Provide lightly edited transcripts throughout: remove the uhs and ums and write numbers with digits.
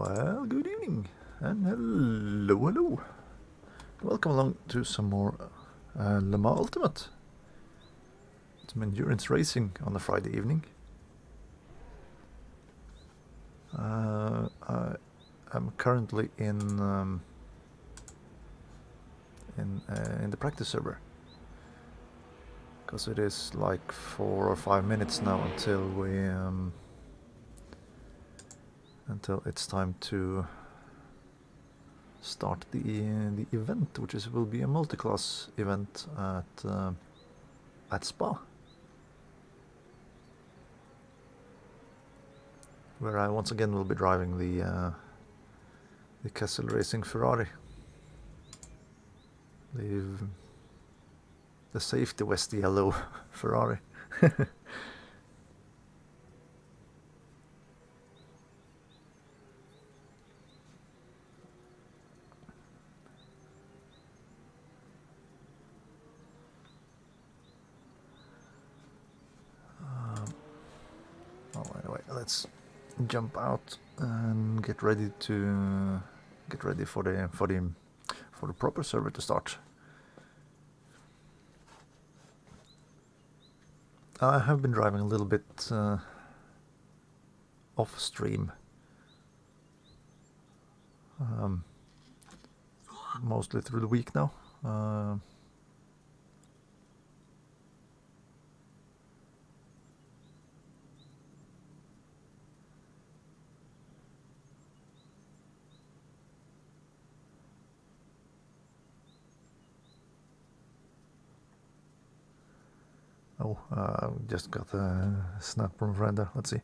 Well, good evening, and hello. Welcome along to some more Le Mans Ultimate. Some endurance racing on a Friday evening. I'm currently in the practice server, because it is like 4 or 5 minutes now until it's time to start the event, which will be a multi-class event at Spa, where I once again will be driving the Kessel Racing Ferrari, the safety West yellow Ferrari. Anyway, let's jump out and get ready for the proper server to start. I have been driving a little bit off stream, mostly through the week now. Just got a snap from a friend there. Let's see.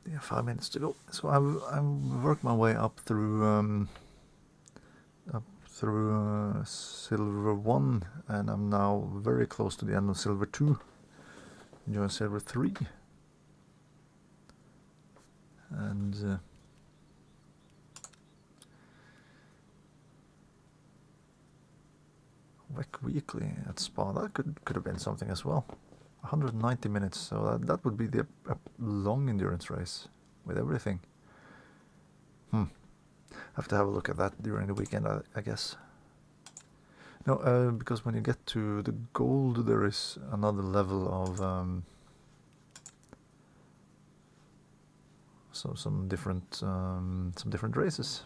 Yeah, 5 minutes to go. So I've worked my way up through Silver 1, and I'm now very close to the end of Silver 2. Enjoying Silver 3. And WEC Weekly at Spa, that could have been something as well. 190 minutes, so that would be a long endurance race with everything. Have to have a look at that during the weekend, I guess. No, because when you get to the gold, there is another level of some different races.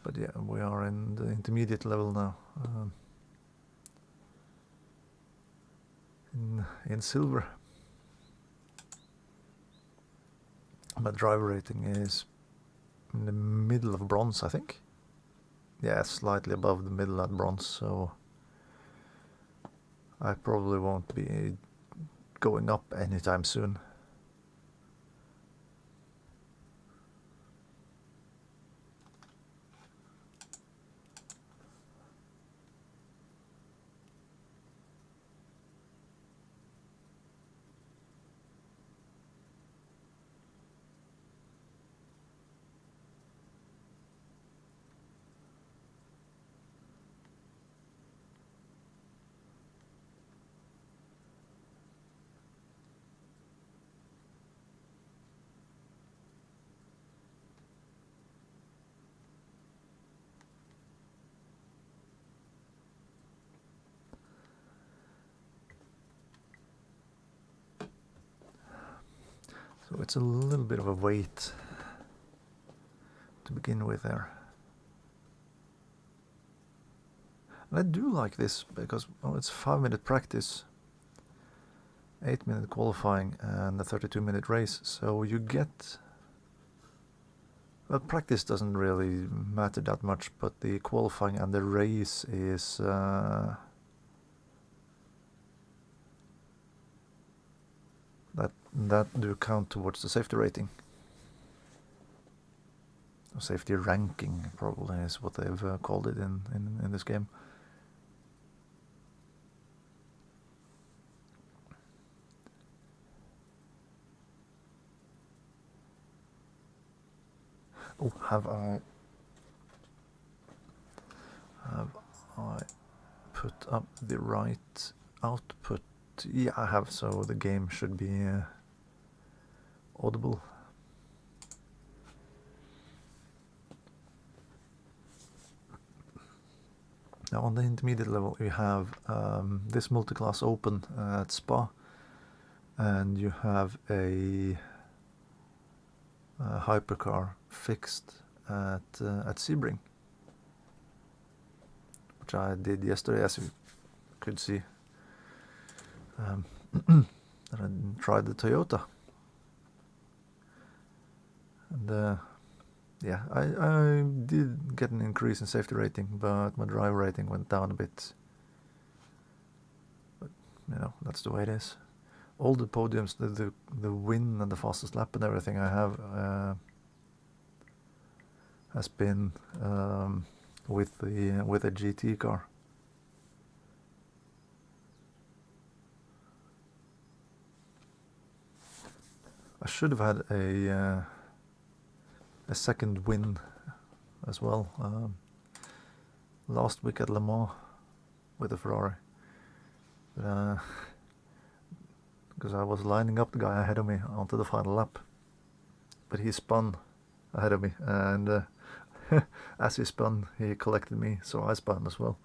But yeah, we are in the intermediate level now. In silver. My driver rating is in the middle of bronze, I think. Yeah, slightly above the middle at bronze, so I probably won't be going up anytime soon. So it's a little bit of a wait to begin with there. And I do like this because it's 5-minute practice, 8-minute qualifying, and a 32-minute race. So you get Well, practice doesn't really matter that much, but the qualifying and the race is that do count towards the safety rating. Or safety ranking probably is what they've called it in this game. Oh, have I put up the right output? Yeah, I have, so the game should be audible. Now on the intermediate level you have this multi-class open at Spa, and you have a hypercar fixed at Sebring, which I did yesterday, as you could see. And I tried the Toyota, and yeah, I did get an increase in safety rating, but my drive rating went down a bit. But you know, that's the way it is. All the podiums, the win and the fastest lap and everything I have has been with a GT car. I should have had a second win as well last week at Le Mans with a Ferrari, because I was lining up the guy ahead of me onto the final lap, but he spun ahead of me, and as he spun he collected me, so I spun as well.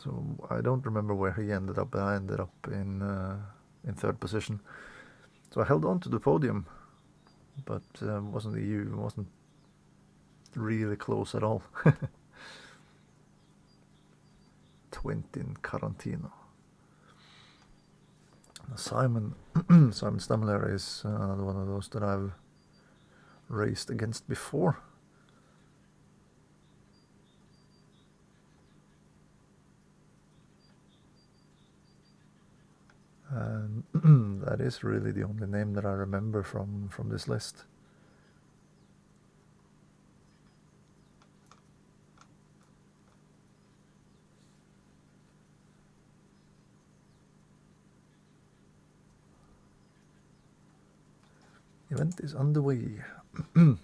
So I don't remember where he ended up, but I ended up in third position. So I held on to the podium, but wasn't really close at all. Quentin Carantino. Simon Stamler is another one of those that I've raced against before. And that is really the only name that I remember from this list. Event is underway. So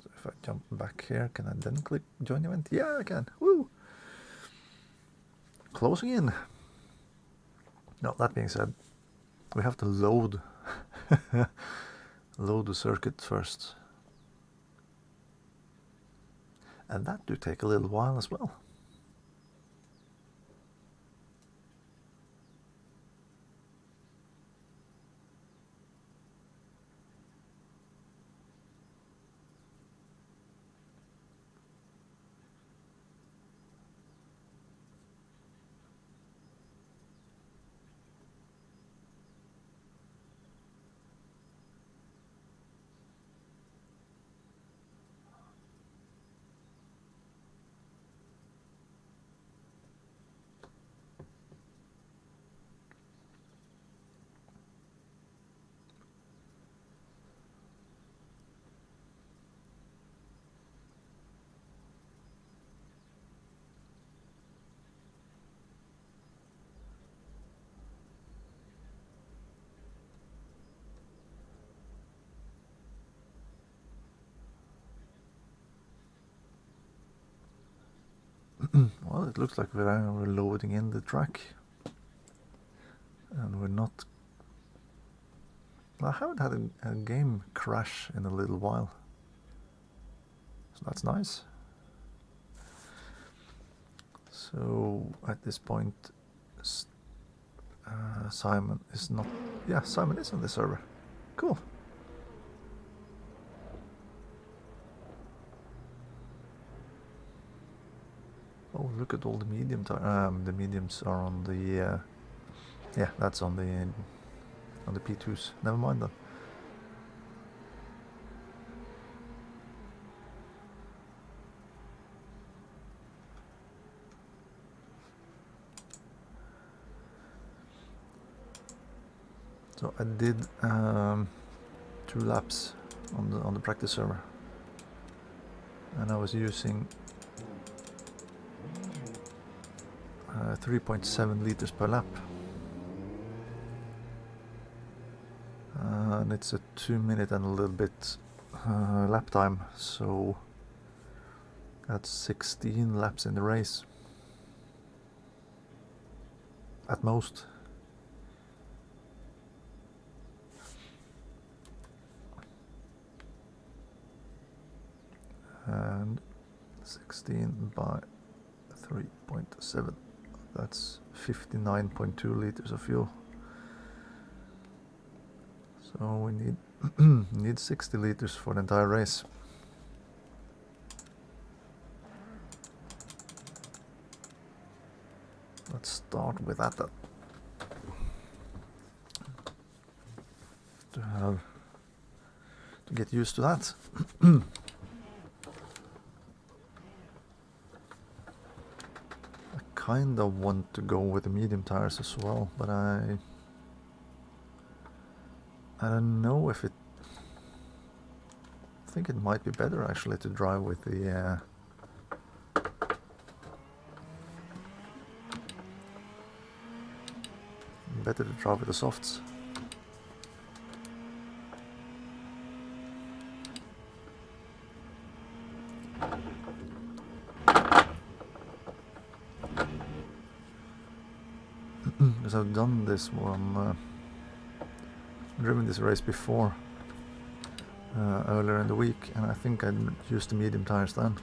if I jump back here, can I then click join event? Yeah, I can. Woo! Closing in. Now, that being said, we have to load the circuit first, and that do take a little while as well. Well, it looks like we're loading in the track, and we're not. I haven't had a game crash in a little while, so that's nice. So at this point, Simon is not. Yeah, Simon is on the server. Cool. Oh, look at all the medium. The mediums are on the Yeah, that's on the P2s. Never mind then. So I did 2 laps on the practice server, and I was using 3.7 liters per lap, and it's a 2 minute and a little bit lap time, so that's 16 laps in the race at most. And 16 by 3.7, that's 59.2 liters of fuel. So we need 60 liters for the entire race. Let's start with that then. To get used to that. I kind of want to go with the medium tires as well, but I don't know if I think it might be better actually to drive with the better to drive with the softs. Because I've done this one, driven this race before earlier in the week, and I think I used the medium tires then.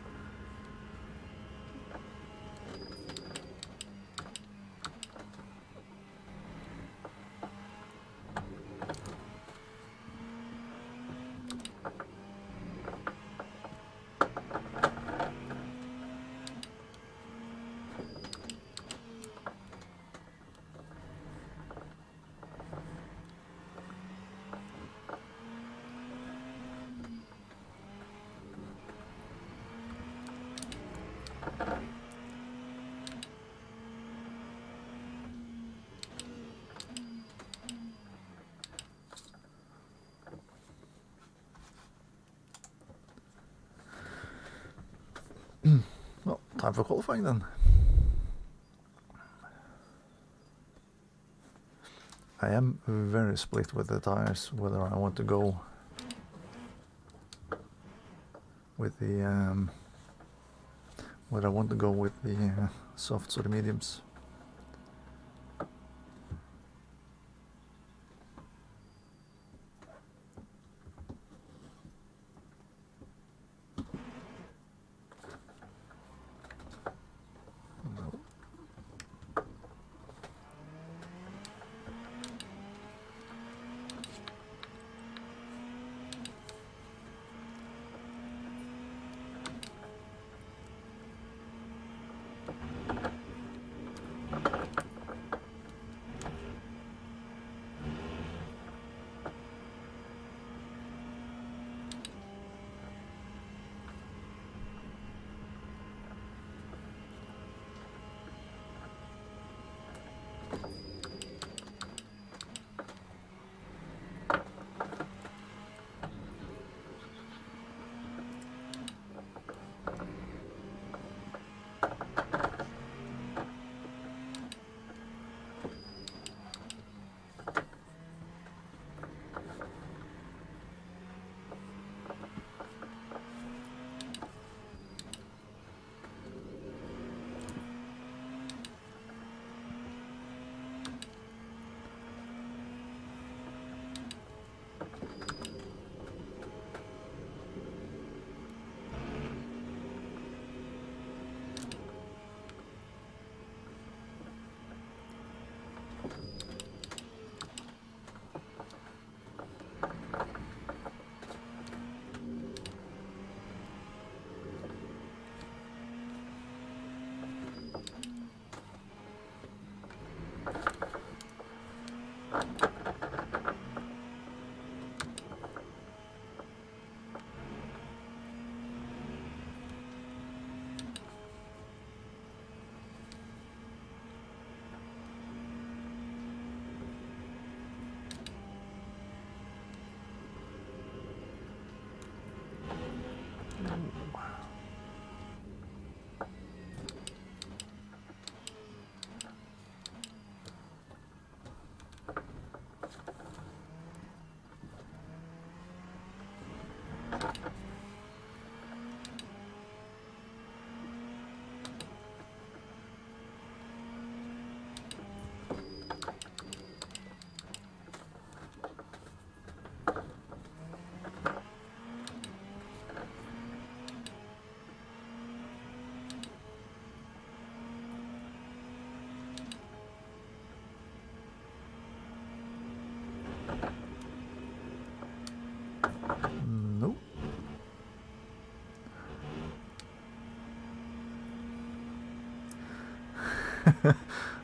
Well, time for qualifying then. I am very split with the tires, whether I want to go with the whether I want to go with the softs or the mediums.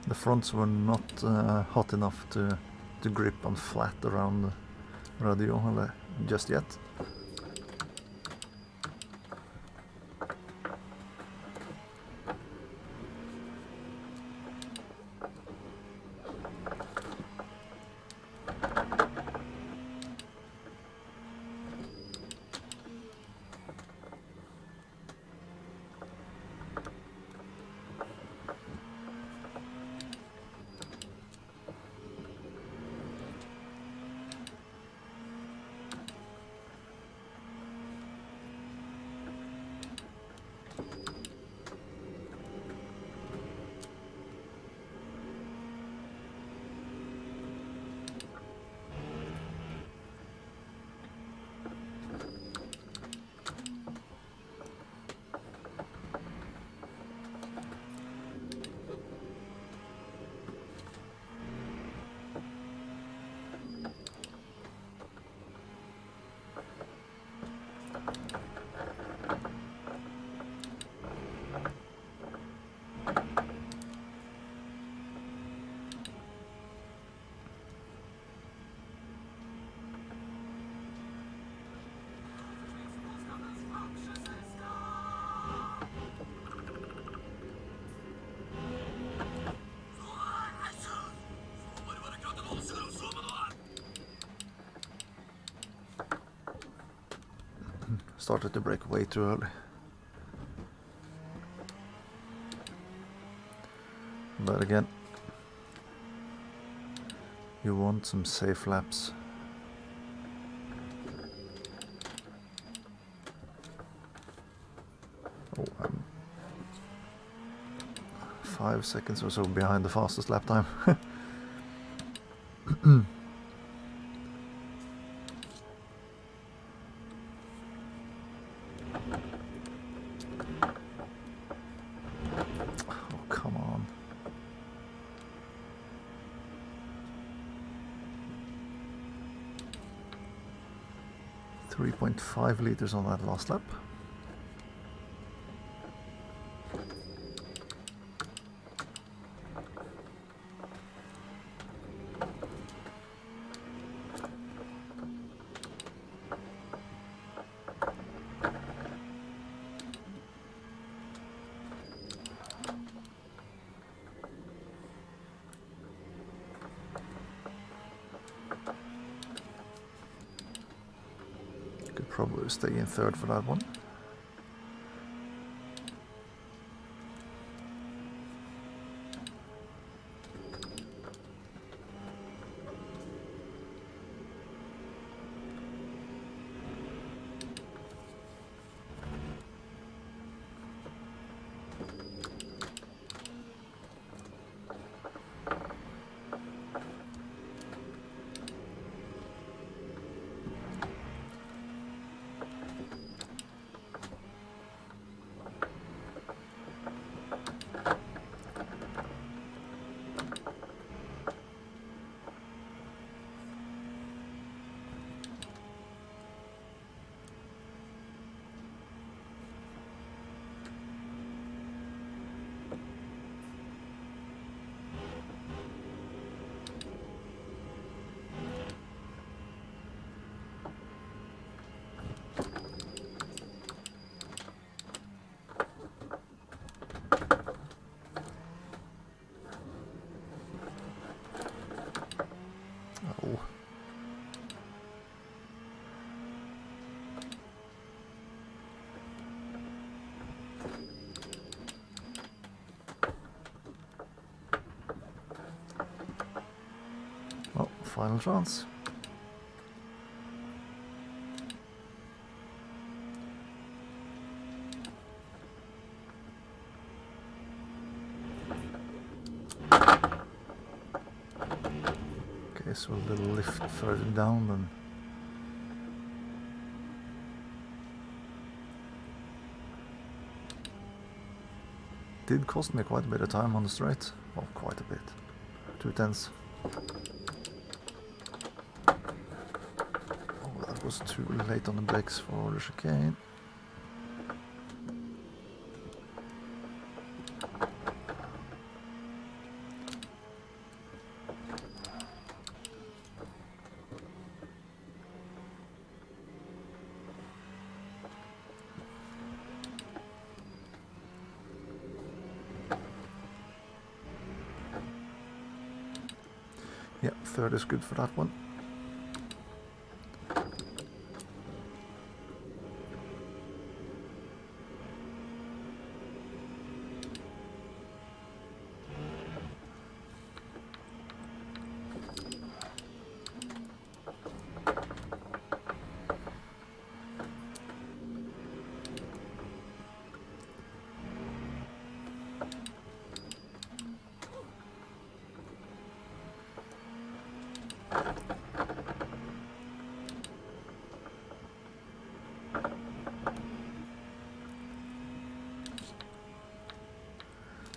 The fronts were not hot enough to grip on flat around the radio just yet. Started to break way too early. But again, you want some safe laps. Oh, I'm 5 seconds or so behind the fastest lap time. Oh, come on. 3.5 liters on that last lap. Could probably stay in third for that one. Oh. Well, final chance. Okay, so a little lift further down then. Did cost me quite a bit of time on the straight. Well, quite a bit. 2/10. Oh, that was too late on the brakes for the chicane. Yeah, third is good for that one.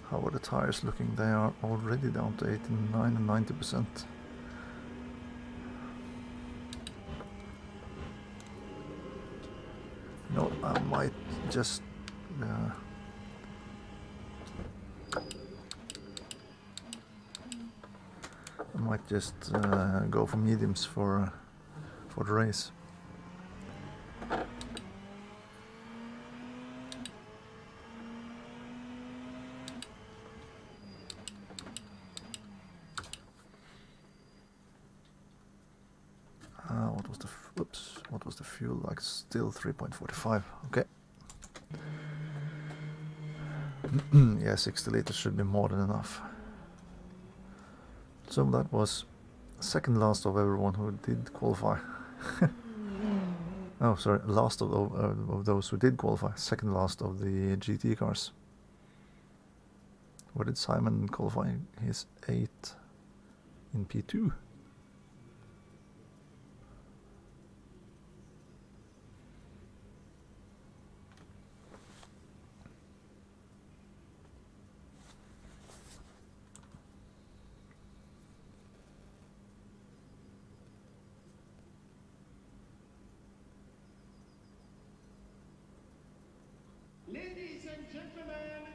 How are the tires looking? They are already down to 89 and 90%. No, I might just go for mediums for the race. What was the fuel like? Still 3.45. Okay. Yeah, 60 liters should be more than enough. So that was second last of everyone who did qualify. Oh, sorry, last of those who did qualify. Second last of the GT cars. Where did Simon qualify? He's 8 in P2. Ladies and gentlemen,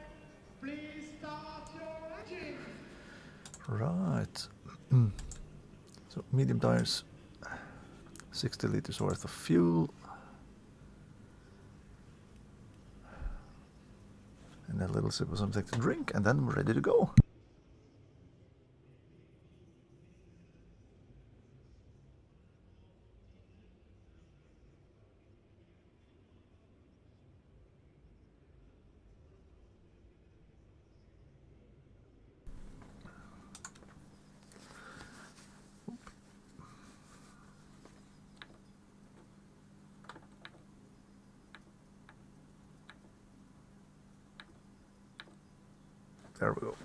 please start your engines. Right. So medium tires, 60 liters worth of fuel. And a little sip of something to drink, and then we're ready to go. There we go.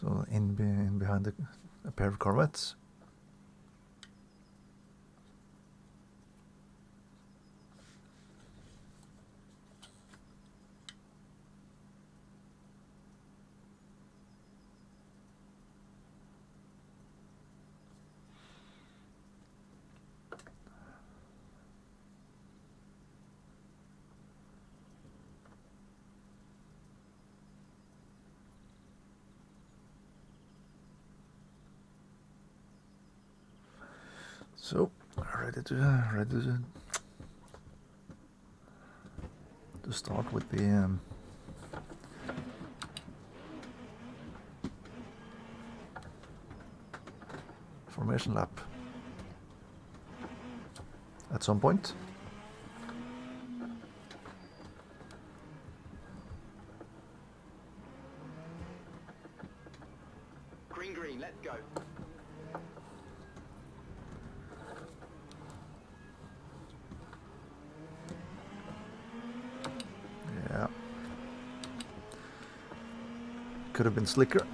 So in behind a pair of Corvettes. So ready to start with the formation lap at some point. Green, let's go. Yeah. Could have been slicker.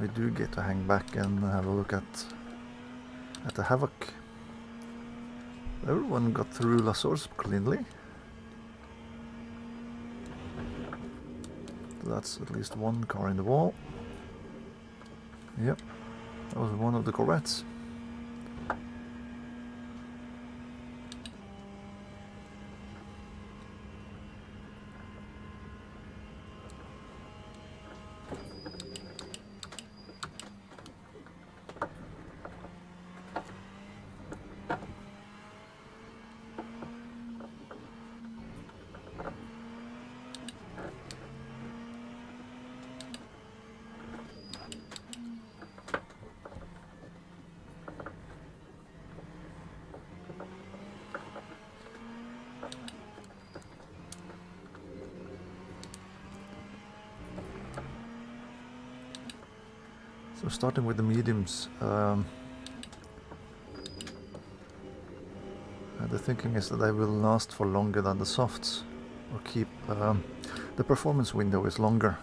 we do get to hang back and have a look at the Havoc. Everyone got through La Source cleanly. That's at least one car in the wall. Yep, that was one of the Corvettes. So starting with the mediums, the thinking is that they will last for longer than the softs, or keep the performance window is longer.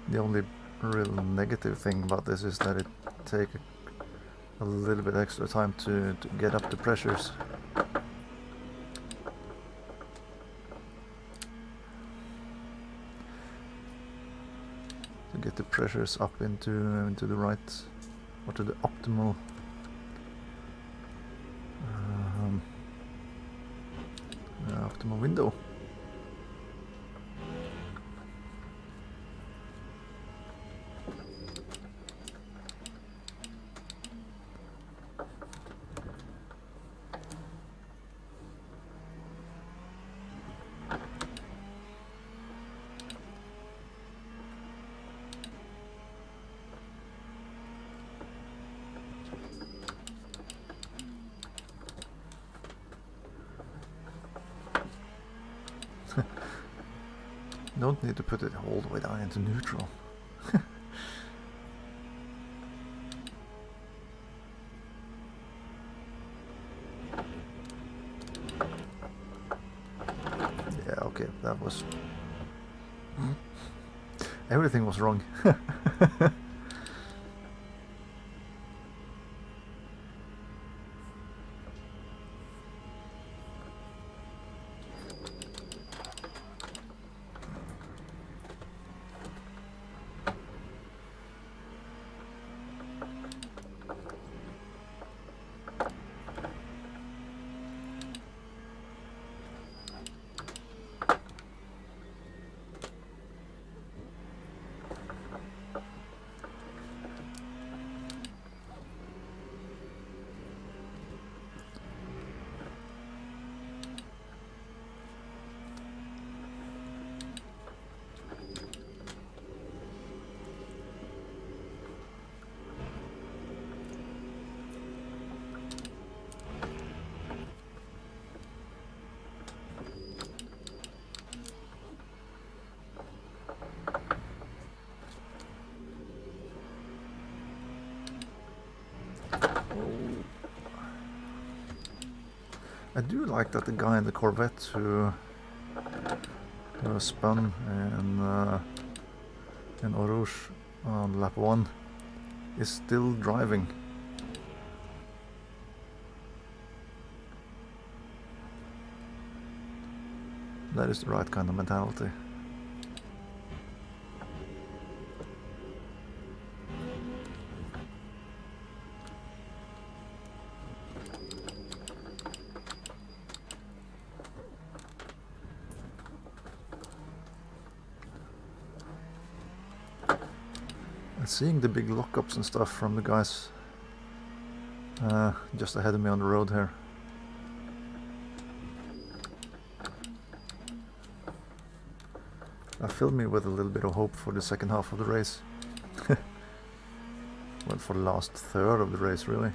The only real negative thing about this is that it takes a little bit extra time to get up the pressures. To get the pressures up into the right, or to the optimal optimal window. Don't need to put it all the way down into neutral. Yeah, okay, that was... Everything was wrong. I do like that the guy in the Corvette who spun in Eau Rouge on lap 1 is still driving. That is the right kind of mentality. Seeing the big lockups and stuff from the guys just ahead of me on the road here. That filled me with a little bit of hope for the second half of the race. Well, for the last third of the race, really.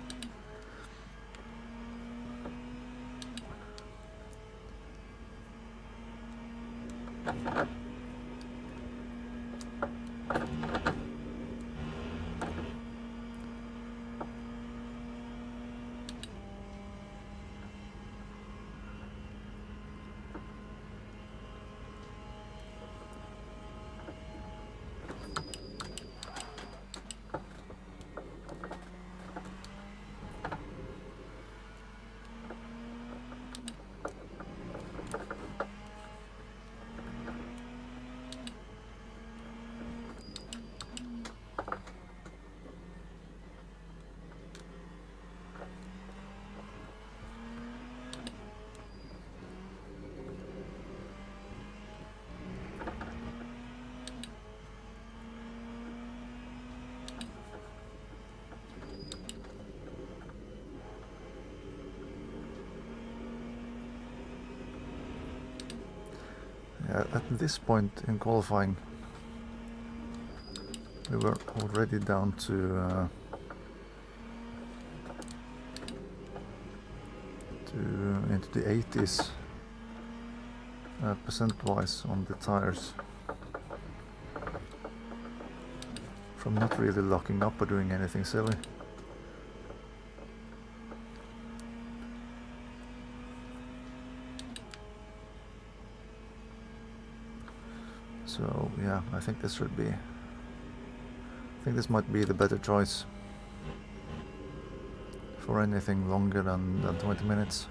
At this point in qualifying, we were already down to into the 80s percent-wise on the tires, from not really locking up or doing anything silly. So yeah, I think this should be, I think this might be the better choice for anything longer than 20 minutes.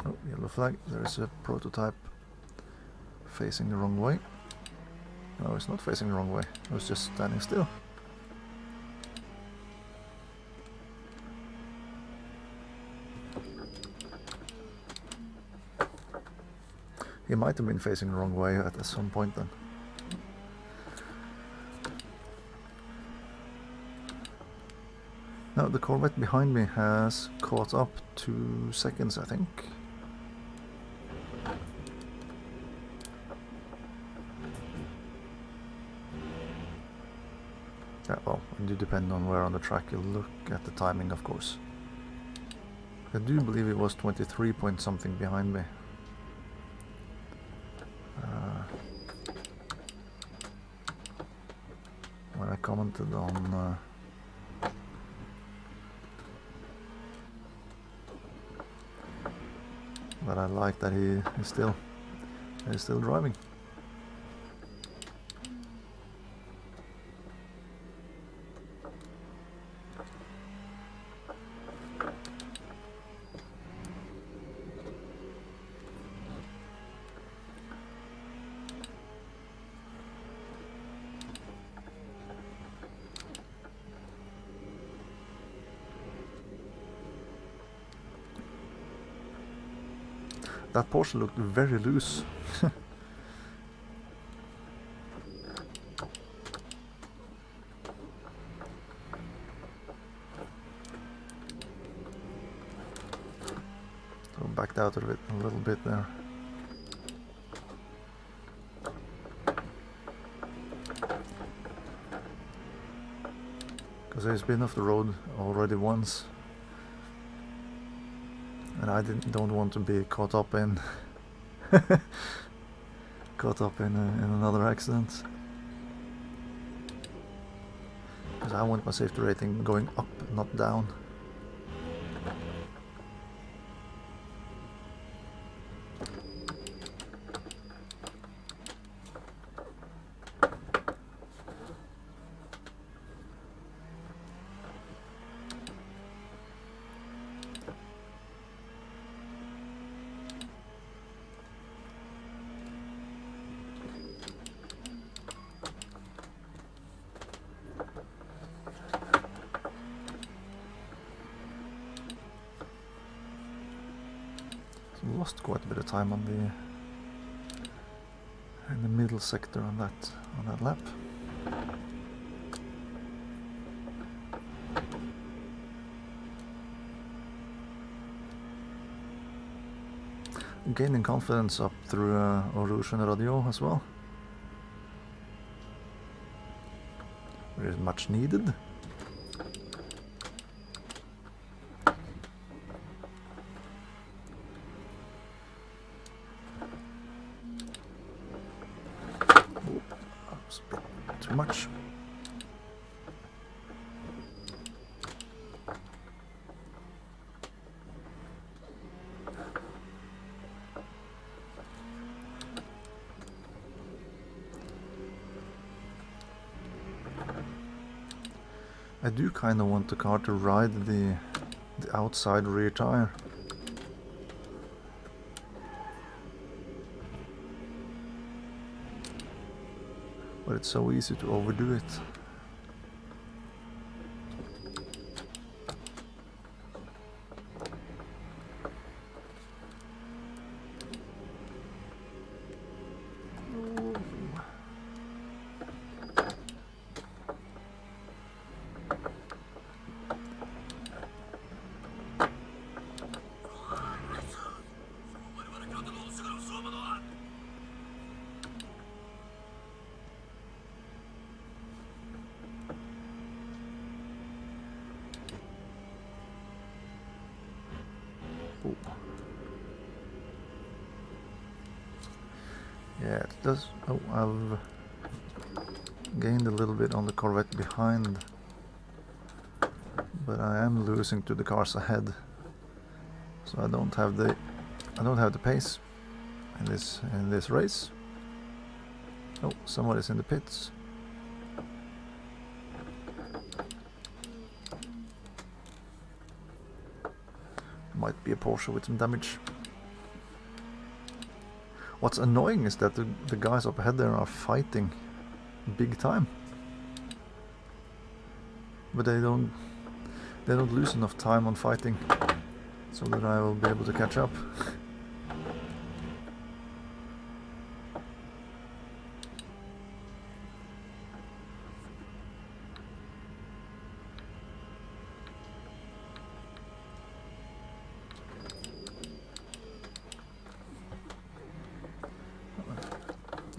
Oh, yellow flag. There's a prototype facing the wrong way. No, it's not facing the wrong way. It was just standing still. He might have been facing the wrong way at some point then. Now the Corvette behind me has caught up 2 seconds, I think. Yeah, well, it do depend on where on the track you look at the timing, of course. I do believe it was 23 point something behind me. When I commented on that I like that he is still driving. That Porsche looked very loose. So backed out of it a little bit there. Because he's been off the road already once. And I don't want to be caught up in another accident, because I want my safety rating going up, not down. Lost quite a bit of time on in the middle sector on that lap. Gaining confidence up through Eau Rouge and Radio as well. Very much needed. Too much. I do kind of want the car to ride the outside rear tire. But it's so easy to overdo it. does... Oh, I've gained a little bit on the Corvette behind, but I am losing to the cars ahead, so I don't have the pace in this race. Oh, somebody's in the pits. Might be a Porsche with some damage. What's annoying is that the guys up ahead there are fighting big time, but they don't lose enough time on fighting so that I will be able to catch up.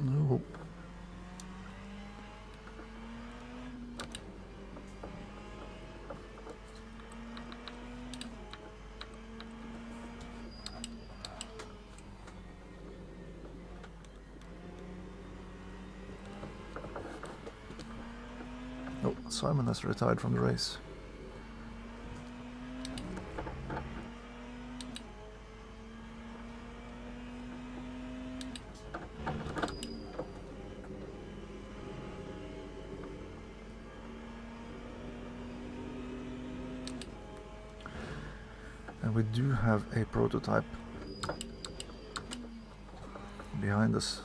No. Oh, Simon has retired from the race. And we do have a prototype behind us.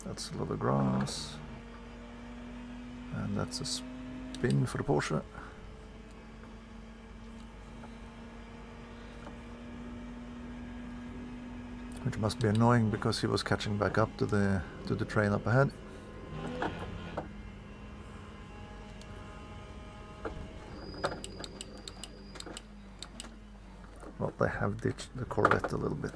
That's a lot of grass. And that's a spin for the Porsche. Which must be annoying because he was catching back up to the train up ahead. Well, they have ditched the Corvette a little bit.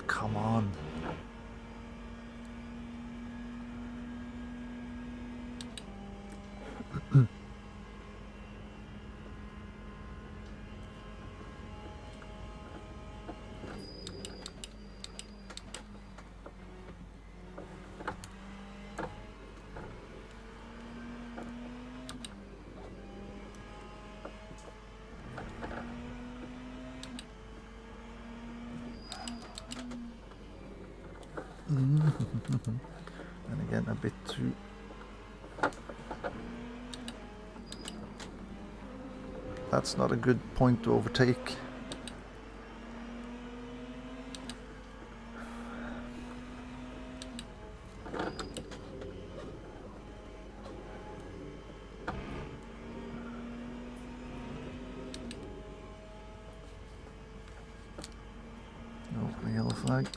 Come on. And again, a bit too... That's not a good point to overtake. No, the yellow flag.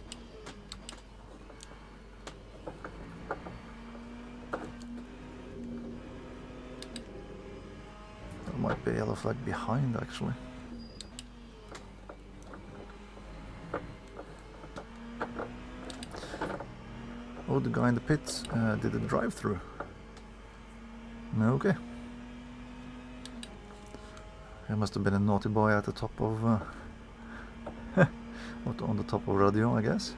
Might be a yellow flag behind, actually. Oh, the guy in the pits did a drive-through. Okay. He must have been a naughty boy at the top of... on the top of radio, I guess.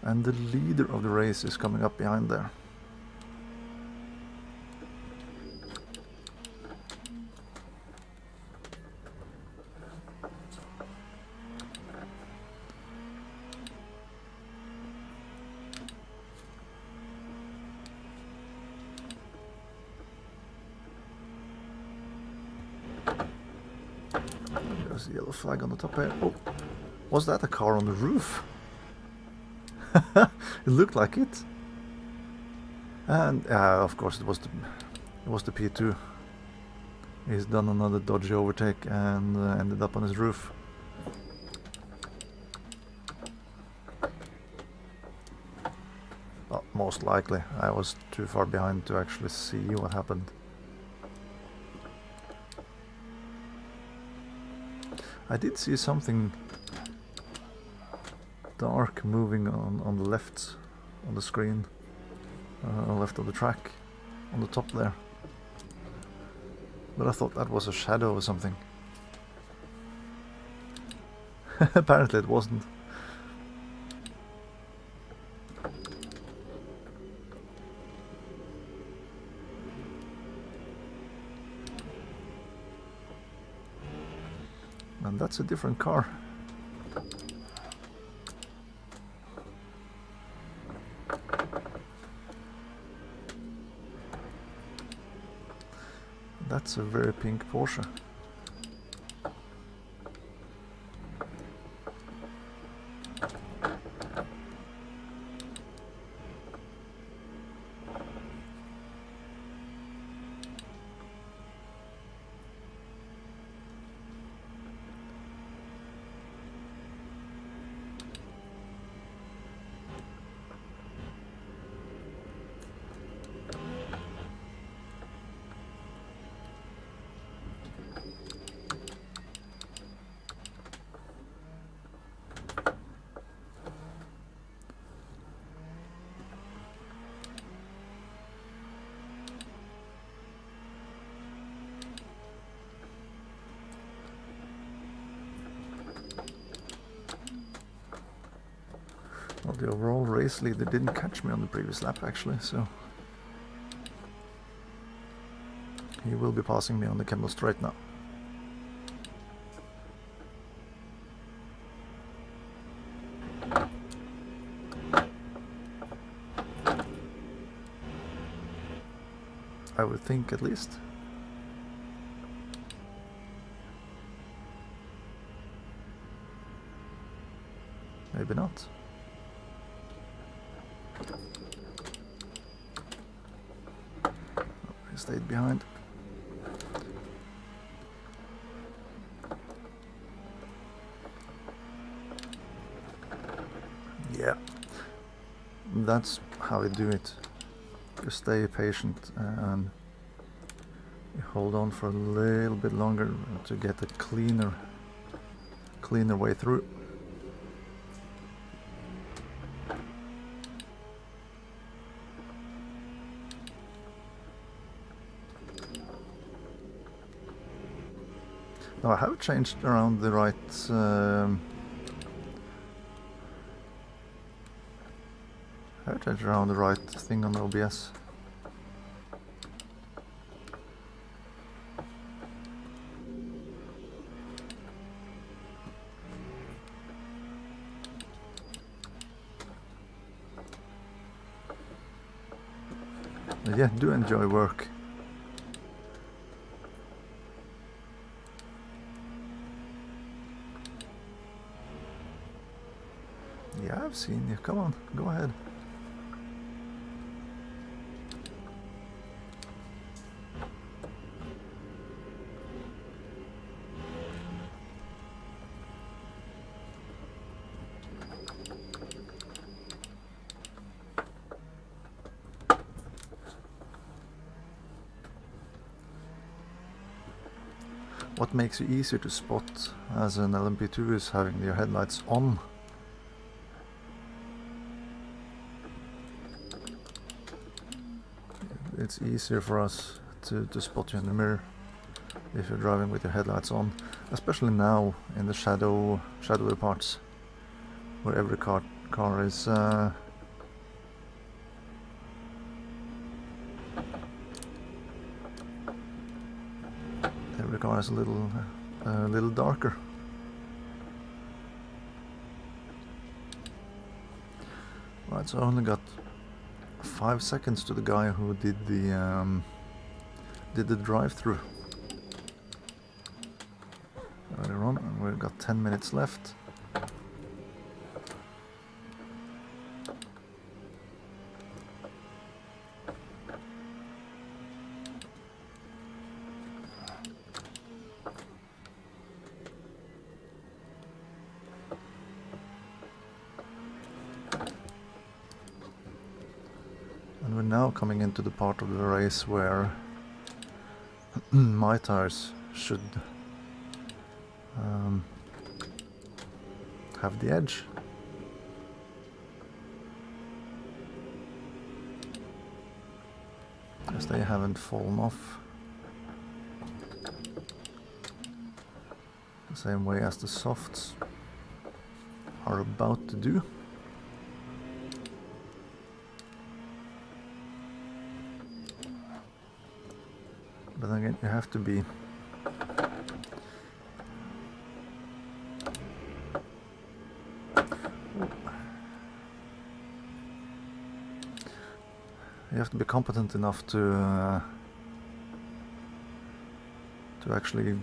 And the leader of the race is coming up behind there. There's a yellow flag on the top here. Oh, was that a car on the roof? It looked like it. And of course it was the P2. He's done another dodgy overtake and ended up on his roof. Well, most likely. I was too far behind to actually see what happened. I did see something dark moving on the left on the screen, left of the track, on the top there. But I thought that was a shadow or something. Apparently it wasn't. And that's a different car. That's a very pink Porsche. Well, the overall race leader didn't catch me on the previous lap actually, so he will be passing me on the Kemmel Straight now. I would think, at least. Maybe not. I stayed behind. Yeah, that's how we do it. You stay patient and you hold on for a little bit longer to get a cleaner way through. Now I have changed around the right thing on OBS. But yeah, do enjoy work. Yeah, I've seen you. Come on, go ahead. What makes you easier to spot as an LMP2 is having your headlights on. It's easier for us to spot you in the mirror if you're driving with your headlights on, especially now in the shadowy parts where every car is every car is a little darker. Right, so I only got 5 seconds to the guy who did the drive-through. earlier on, and we've got 10 minutes left. And we're now coming into the part of the race where my tires should have the edge. As they haven't fallen off the same way as the softs are about to do. But again, you have to be competent enough to actually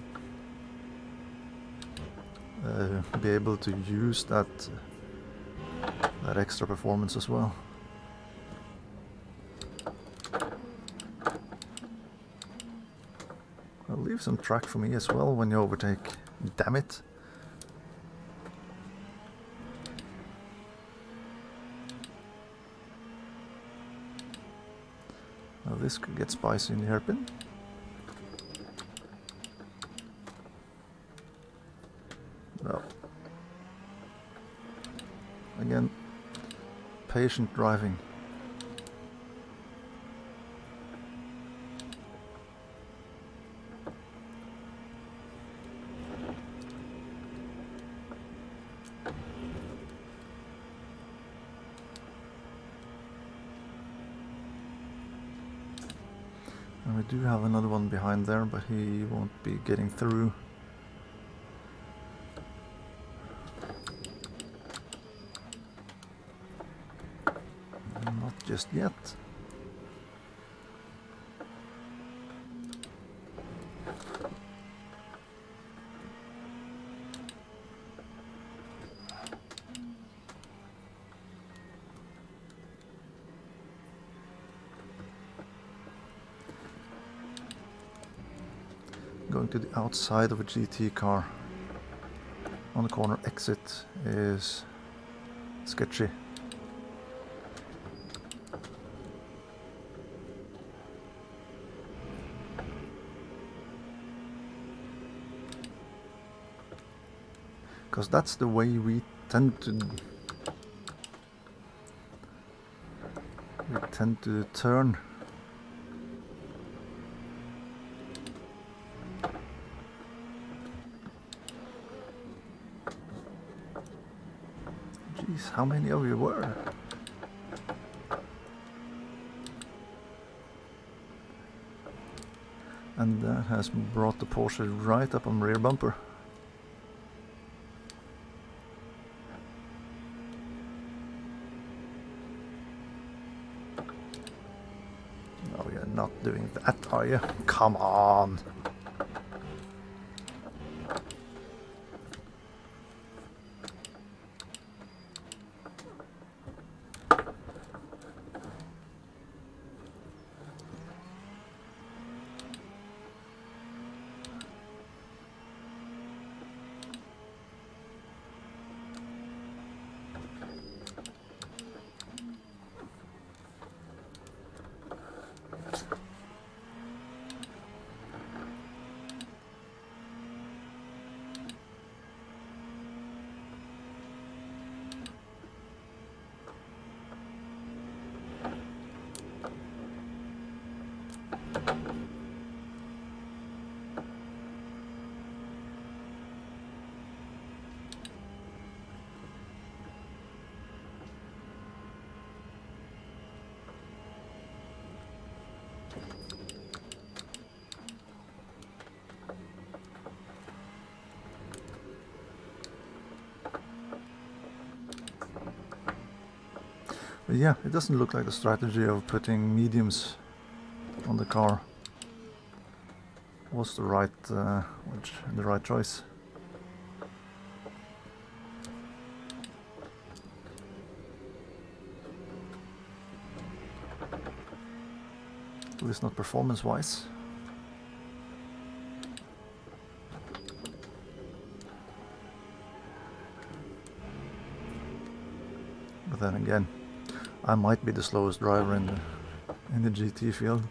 be able to use that extra performance as well. I'll leave some track for me as well when you overtake. Damn it. Now this could get spicy in the hairpin. No. Again, patient driving. And we do have another one behind there, but he won't be getting through. Not just yet. Going to the outside of a GT car on the corner exit is sketchy. Because that's the way we tend to turn. Jeez, how many of you were? And that has brought the Porsche right up on rear bumper. No, you're not doing that, are you? Come on! But yeah, it doesn't look like the strategy of putting mediums on the car was the right choice. least not performance-wise. But then again, I might be the slowest driver in the GT field.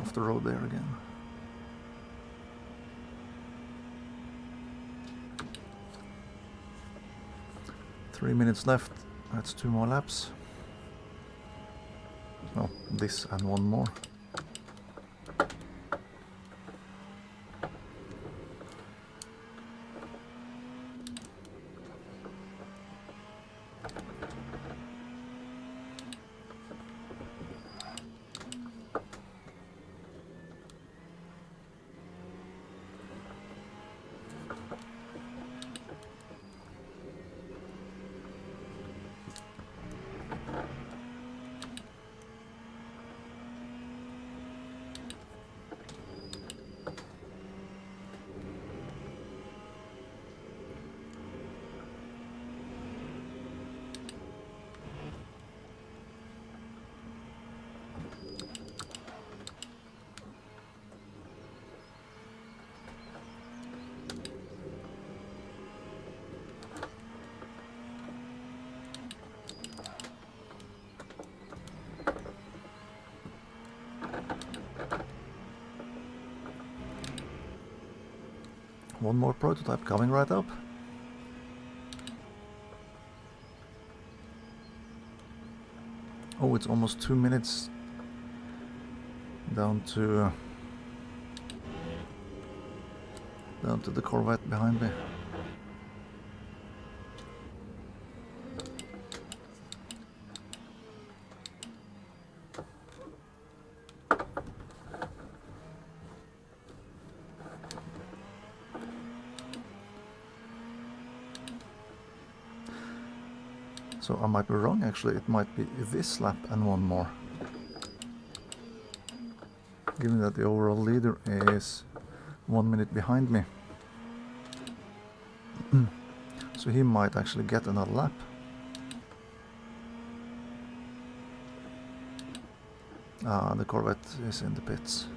Off the road there again. Three minutes left. That's 2 more laps. No, this and 1 more. One more prototype coming right up. Oh, it's almost 2 minutes down to the Corvette behind me. So I might be wrong, actually. It might be this lap and 1 more. Given that the overall leader is 1 minute behind me. So he might actually get another lap. Ah, the Corvette is in the pits.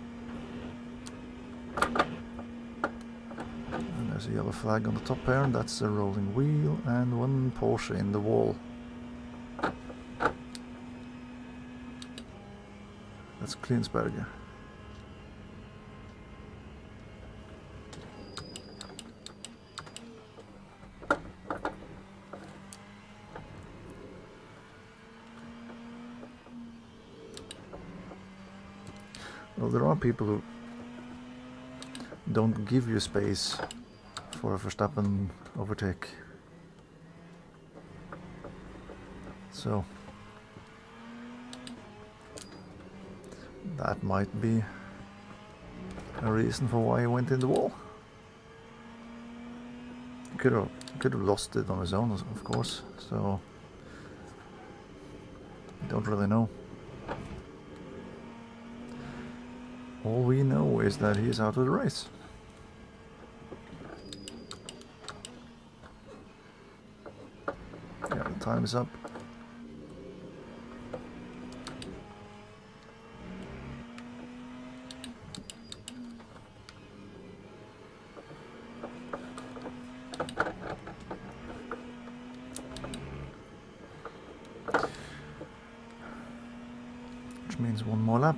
And there's a yellow flag on the top here, and that's a rolling wheel, and 1 Porsche in the wall. That's Klinsberger. Well, there are people who don't give you space for a Verstappen overtake. So that might be a reason for why he went in the wall. He could have lost it on his own, of course, so we don't really know. All we know is that he is out of the race. time is up. Which means one more lap.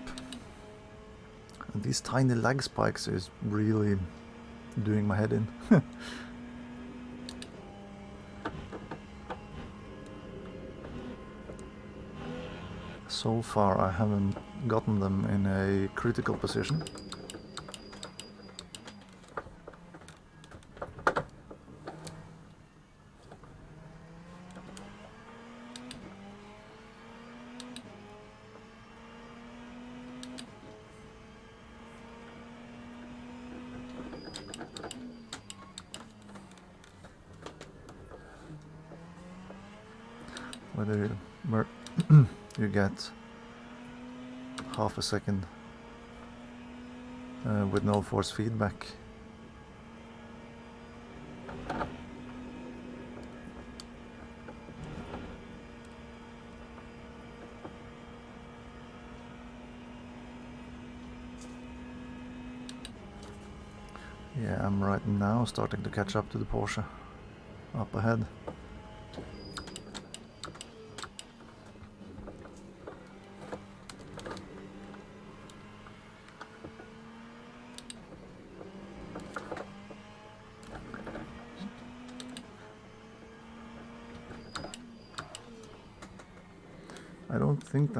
And these tiny lag spikes is really doing my head in. So far I haven't gotten them in a critical position. Whether you get half a second with no force feedback. Yeah, I'm right now starting to catch up to the Porsche up ahead. I don't think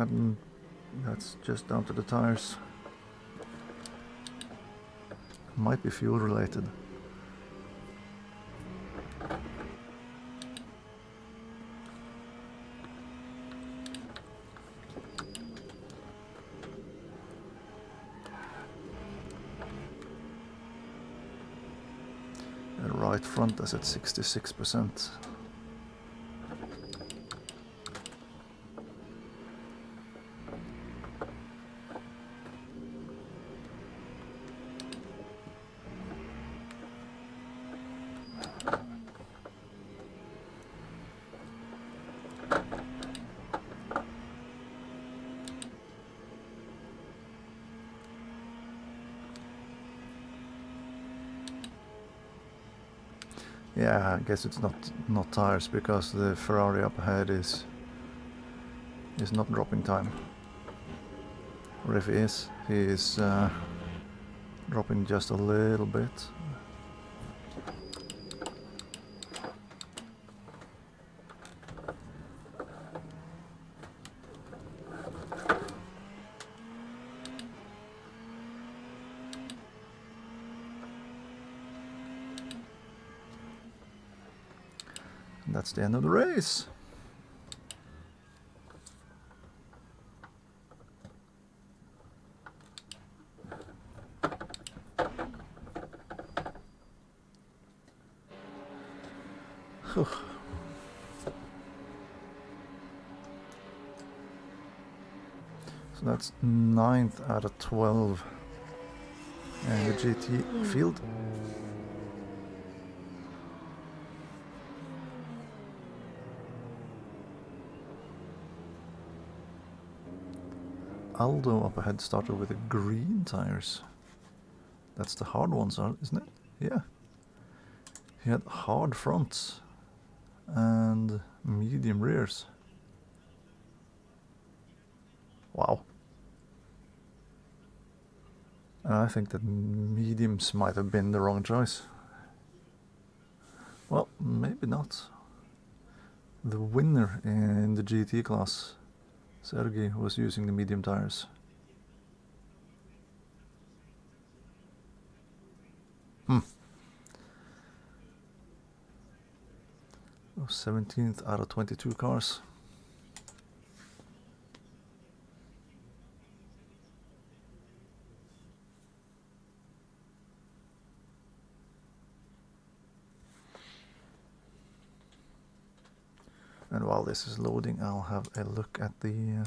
that's just down to the tires. Might be fuel related. The right front is at 66%. Yeah, I guess it's not tires because the Ferrari up ahead is not dropping time. Or if he is dropping just a little bit. And that's the end of the race. Whew. So that's 9th out of 12 in the GT field. Aldo up ahead started with the green tires. That's the hard ones, isn't it? Yeah. He had hard fronts and medium rears. Wow. And I think that mediums might have been the wrong choice. Well, maybe not. The winner in the GT class, Sergei, was using the medium tires. Hmm. 17th out of 22 cars. And while this is loading, I'll have a look at the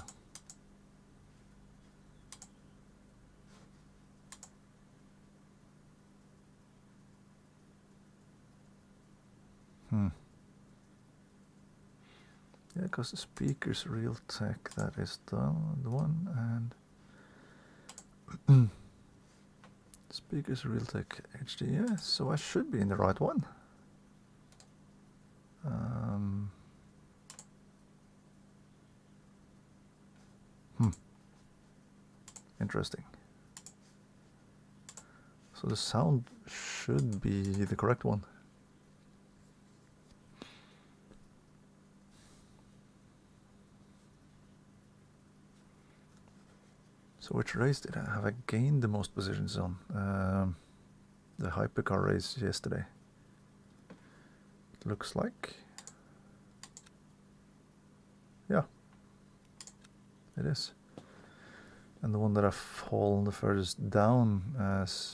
Yeah, because the speakers Realtek, that is the one, and speakers Realtek HD. Yeah, so I should be in the right one. Interesting. So the sound should be the correct one. So which race did I have I gained the most positions on? The hypercar race yesterday. It looks like. Yeah, it is. And the one that I've fallen the furthest down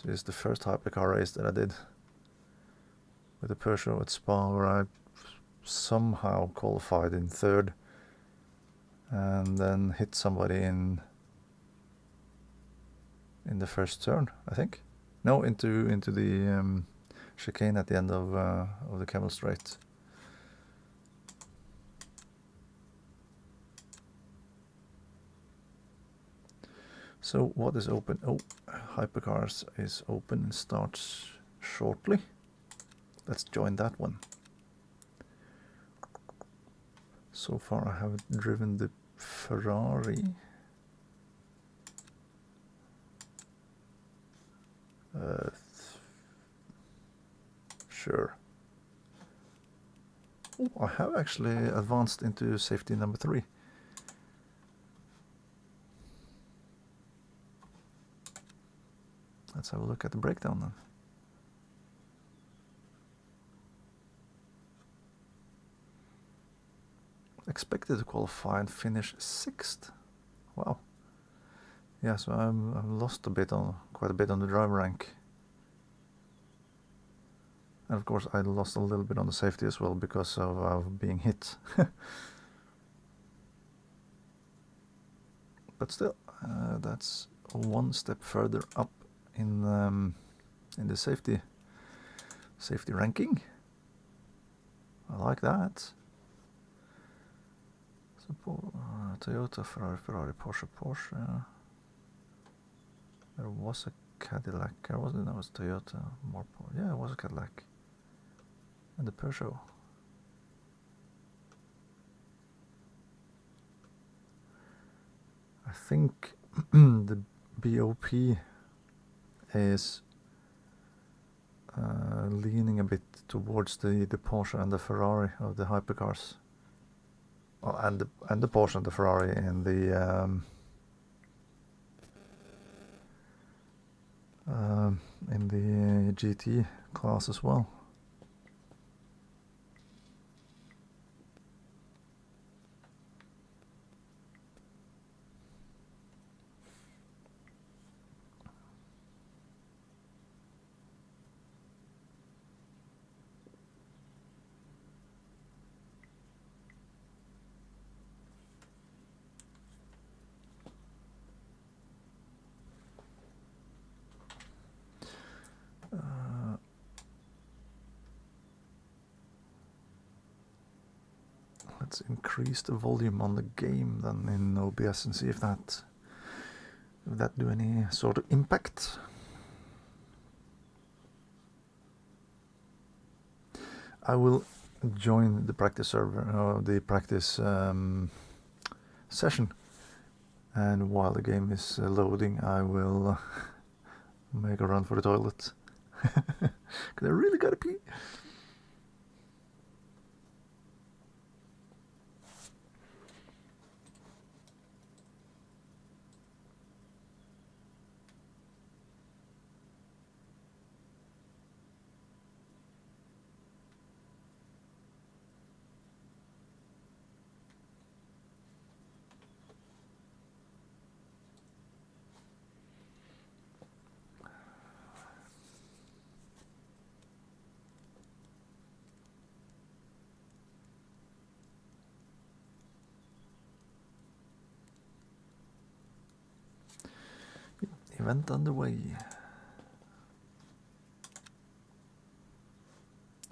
is the first hypercar race that I did with the Peugeot at Spa, where I somehow qualified in third and then hit somebody in the first turn, I think. No, into the chicane at the end of the Camel Straight. So what is open? Oh, Hypercars is open and starts shortly. Let's join that one. So far I have driven the Ferrari. Sure. Oh, I have actually advanced into safety number 3. Let's have a look at the breakdown then. Expected to qualify and finish 6th. Wow. Yeah, so I've lost quite a bit on the driver rank. And of course I lost a little bit on the safety as well because of being hit. But still, that's one step further up in the safety ranking. I like that. So, Toyota, Ferrari, Porsche. There was a Cadillac. There wasn't. That was Toyota. Yeah, it was a Cadillac. And the Peugeot. I think the BOP is leaning a bit towards the Porsche and the Ferrari of the hypercars. Well, and the Porsche and the Ferrari in the GT class as well. Let's increase the volume on the game then in OBS and see if that do any sort of impact. I will join the practice server, the practice session, and while the game is loading I will make a run for the toilet. Because I really gotta pee. Event underway.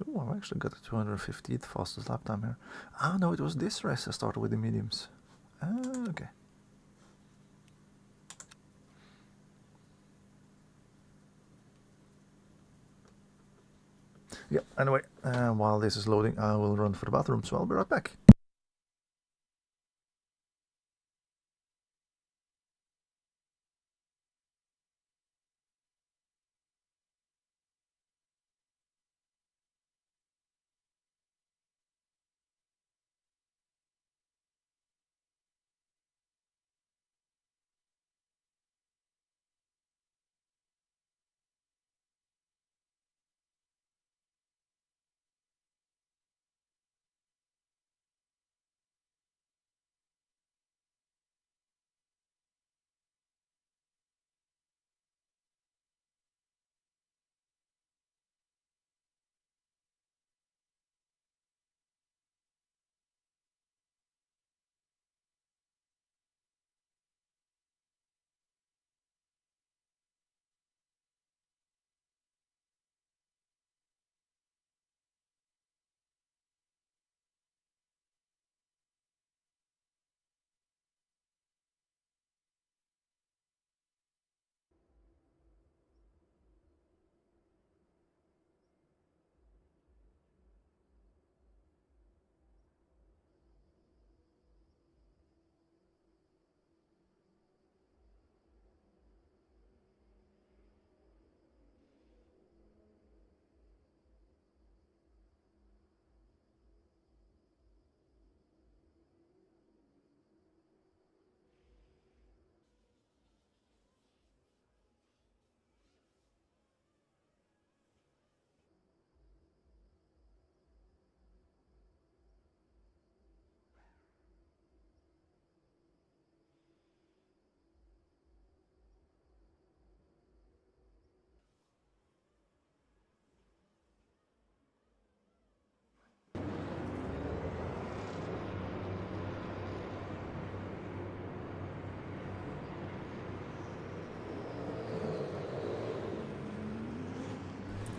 Oh, I've actually got the 250th fastest lap time here. Ah, no, it was this race I started with the mediums. Ah, okay. Yeah, anyway, while this is loading, I will run for the bathroom, so I'll be right back.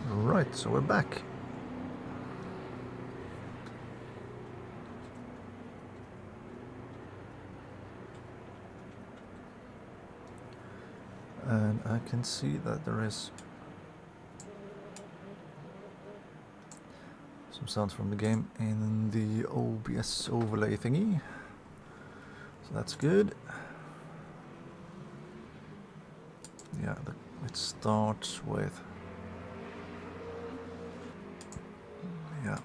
Right, so we're back. And I can see that there is some sounds from the game in the OBS overlay thingy. So that's good. Yeah, it starts with... Yeah.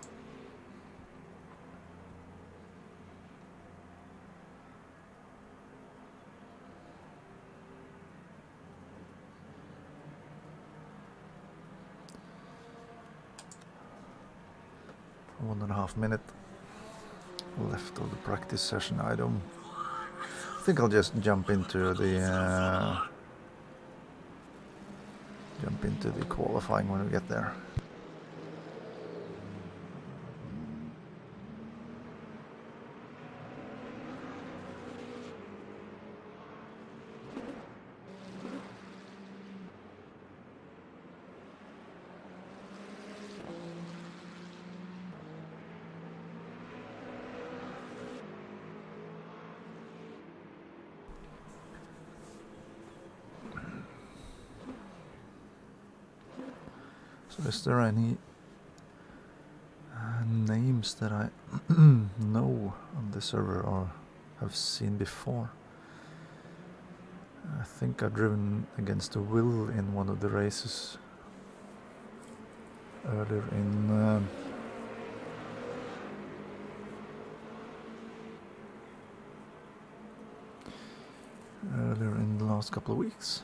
One and a half minute left of the practice session. I think I'll just jump into the qualifying when we get there. So is there any names that I know on the server or have seen before? I think I've driven against Will in one of the races earlier in the last couple of weeks.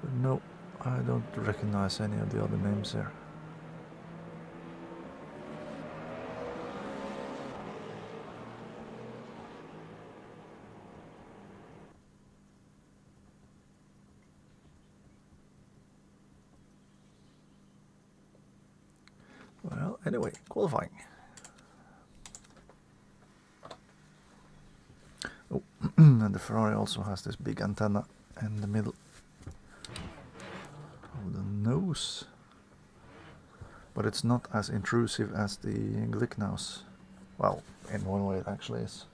But no, I don't recognize any of the other names here. Well, anyway, qualifying. Oh, And the Ferrari also has this big antenna in the middle of the nose, but it's not as intrusive as the Glickenhaus. Well, in one way it actually is.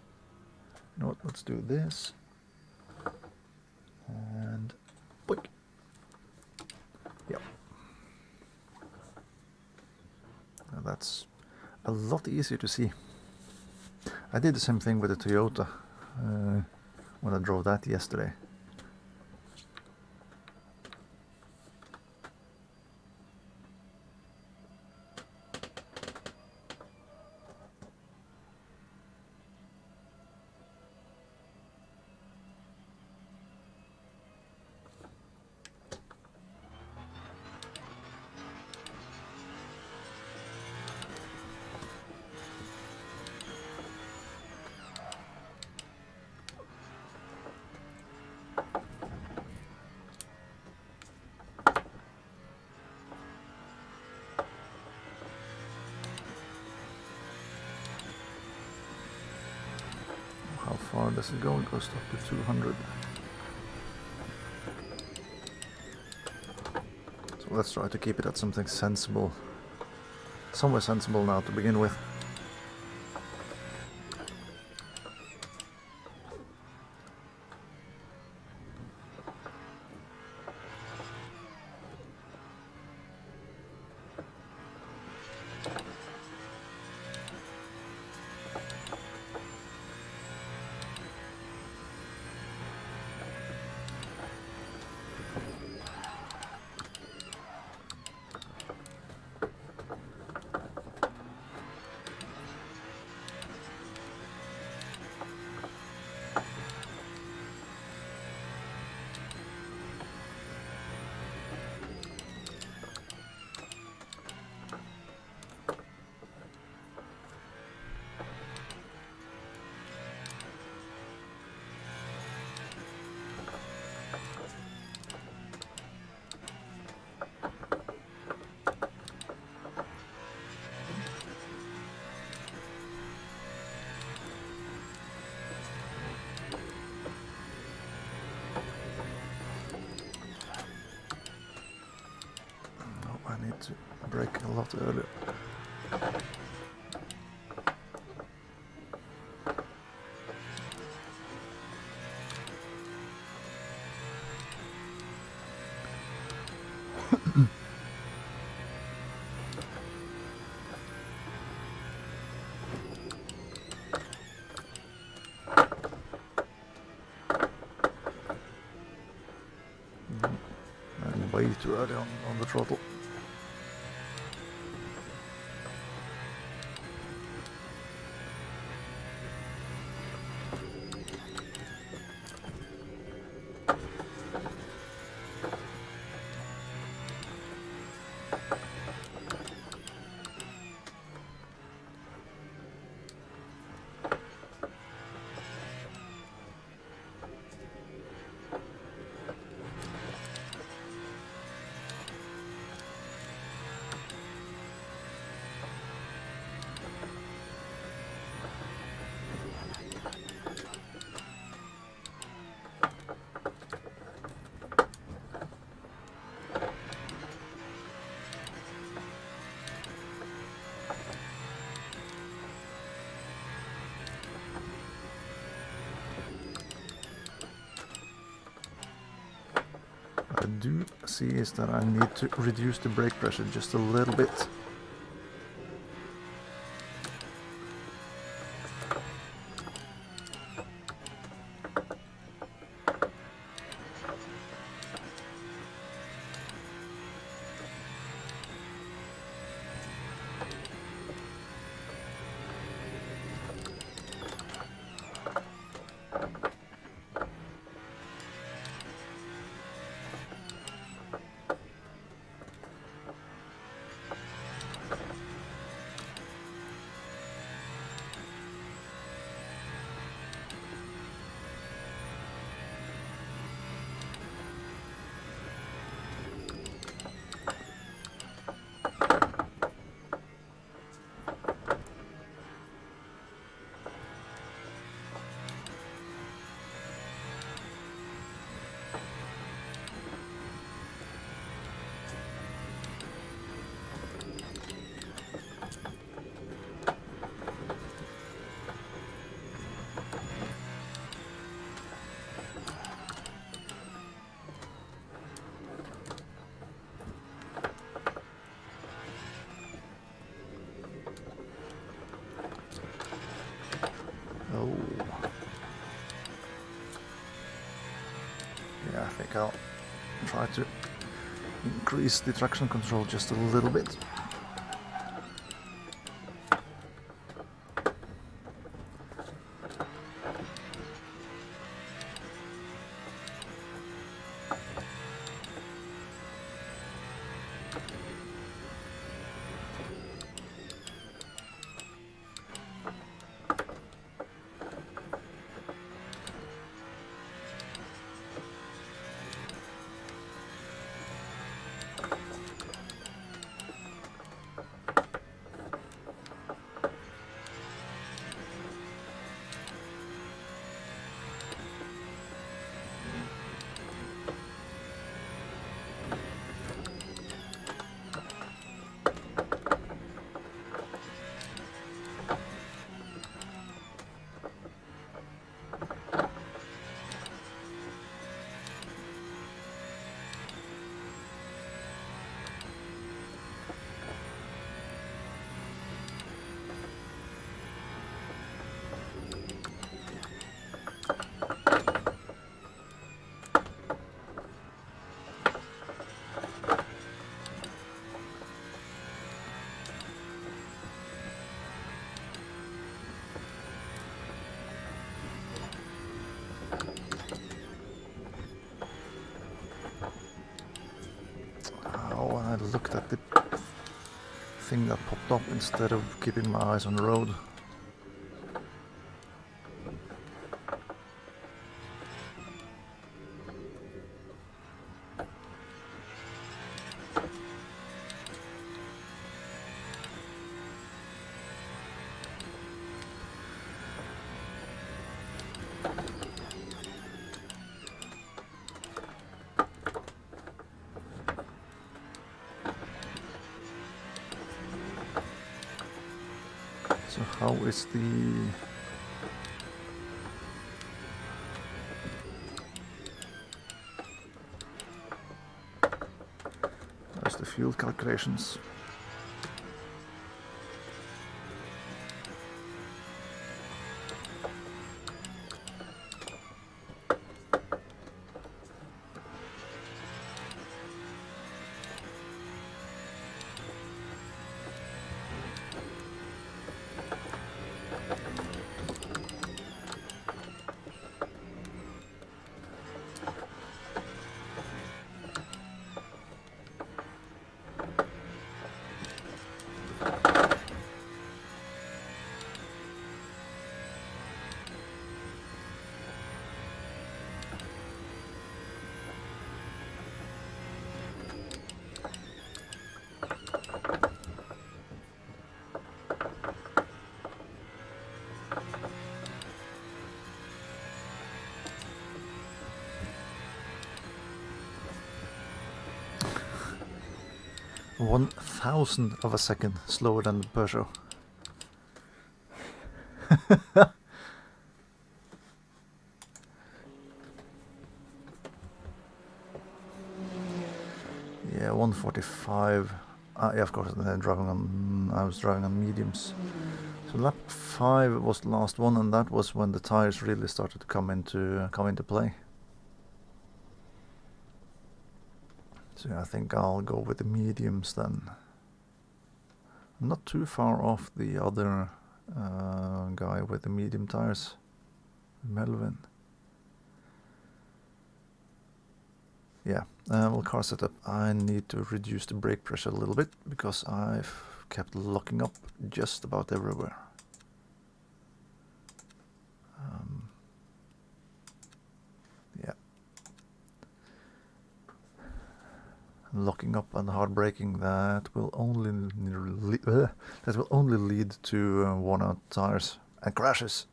You know what, let's do this. And boink. Yep. Now that's a lot easier to see. I did the same thing with the Toyota when I drove that yesterday. How far does it go? It goes up to 200. So let's try to keep it at something sensible. Somewhere sensible now to begin with. I need to brake a lot earlier. And way too early on the throttle. I do see is that I need to reduce the brake pressure just a little bit. increase the traction control just a little bit. Oh, I looked at the thing that popped up instead of keeping my eyes on the road. So how is the... There's the fuel calculations. One thousandth of a second slower than the Peugeot. Yeah, 145. Yeah, of course. I was driving on mediums. So lap 5 was the last one, and that was when the tires really started to come into play. So yeah, I think I'll go with the mediums then. I'm not too far off the other guy with the medium tires, Melvin. Yeah, well, car setup. I need to reduce the brake pressure a little bit because I've kept locking up just about everywhere. Yeah. Locking up and hard braking, that will only lead to worn out tires and crashes.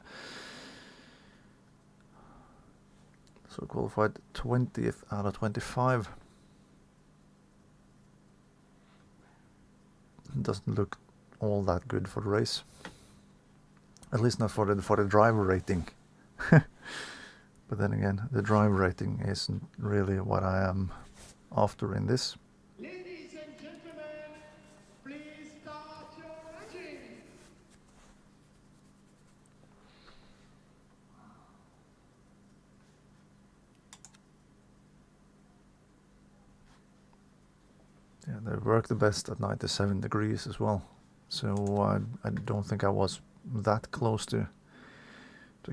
So qualified 20th out of 25. Doesn't look all that good for the race. At least not for the driver rating. But then again, the driver rating isn't really what I am after in this. Ladies and gentlemen, please start your engine. Yeah, they work the best at 97 degrees as well. So I don't think I was that close to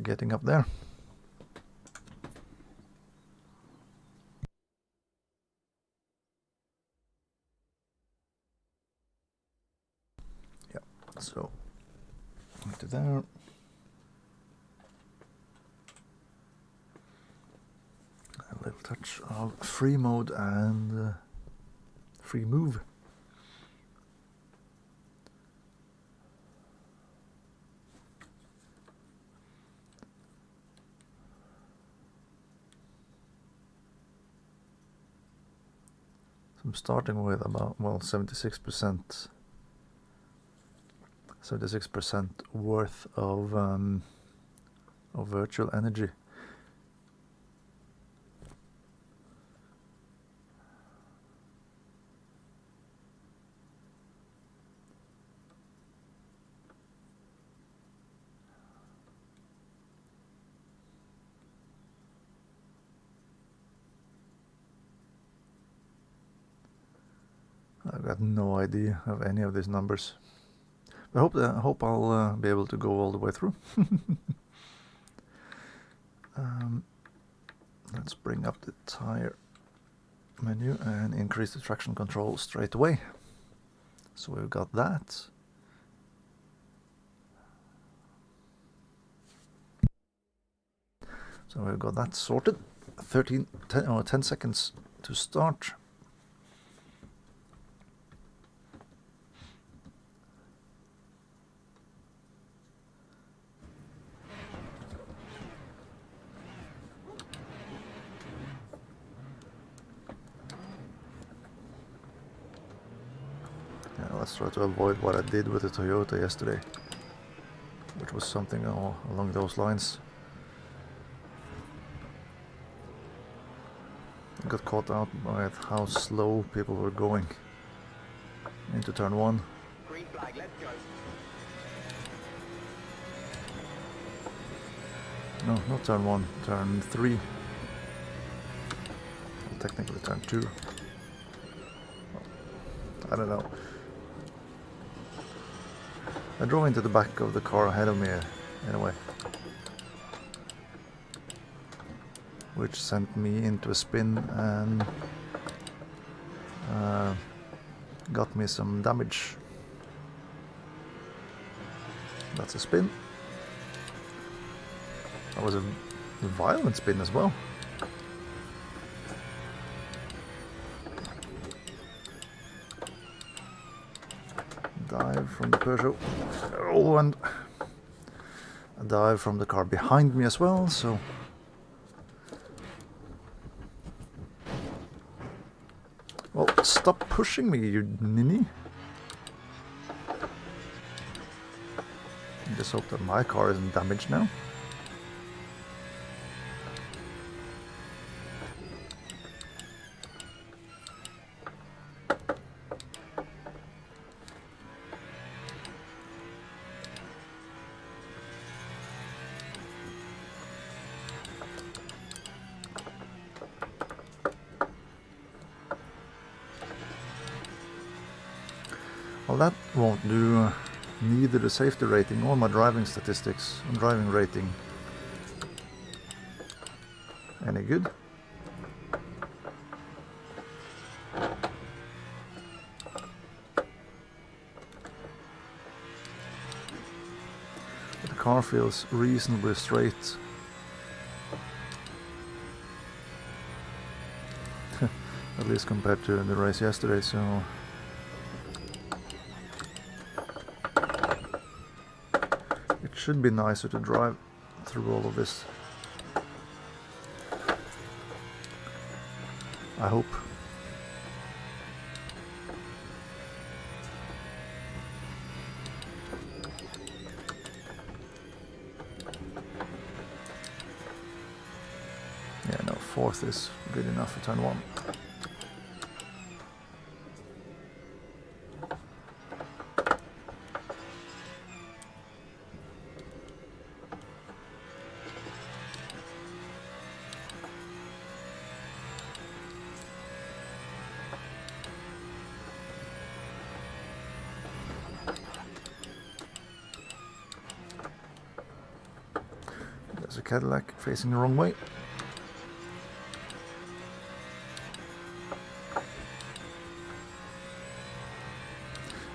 getting up there. Yeah, so into there. A little touch of free mode and free move. I'm starting with about, well, 76% worth of virtual energy. I've got no idea of any of these numbers. I hope I'll be able to go all the way through. Let's bring up the tire menu and increase the traction control straight away. So we've got that. So we've got that sorted. 10 seconds to start. Let's try to avoid what I did with the Toyota yesterday, which was something along those lines. I got caught out by how slow people were going into turn 1. Green flag, let's go. No, not turn 1, turn 3. Well, technically turn 2. I don't know. I drove into the back of the car ahead of me anyway, which sent me into a spin and got me some damage. That's a spin. That was a violent spin as well. Dive from the Peugeot. Oh, and a dive from the car behind me as well, so well, stop pushing me, you ninny. I just hope that my car isn't damaged now. Well, that won't do neither the safety rating or my driving statistics and driving rating any good. But the car feels reasonably straight. At least compared to the race yesterday, so it should be nicer to drive through all of this. I hope. Yeah, no, 4th is good enough for turn 1. Cadillac facing the wrong way.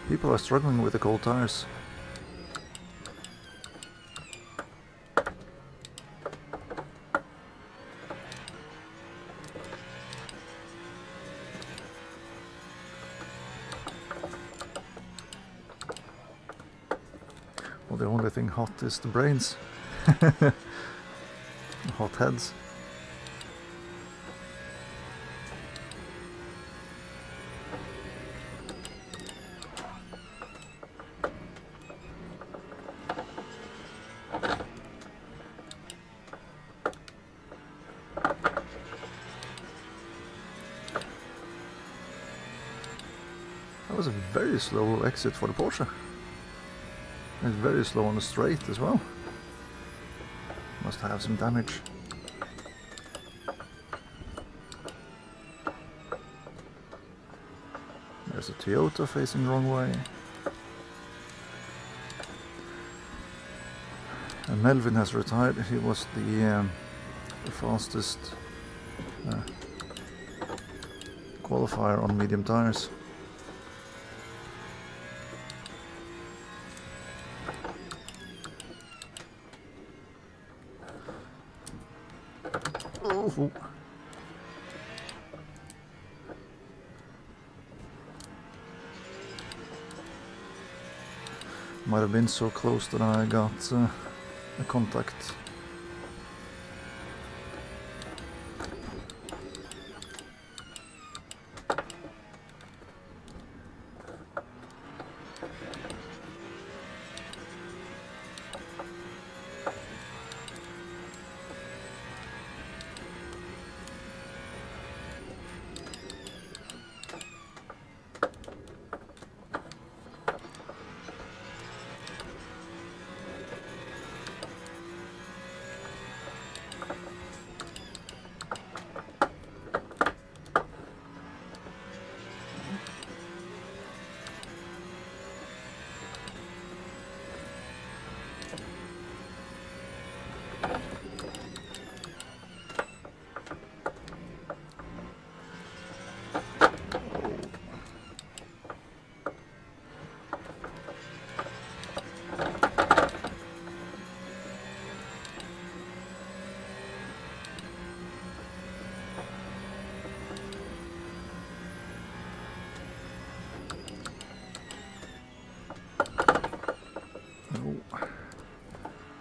People are struggling with the cold tires. Well, the only thing hot is the brains. Hot heads. That was a very slow exit for the Porsche. It's very slow on the straight as well. Must have some damage. There's a Toyota facing the wrong way. And Melvin has retired. He was the fastest qualifier on medium tires. Oh. Might have been so close that I got a contact.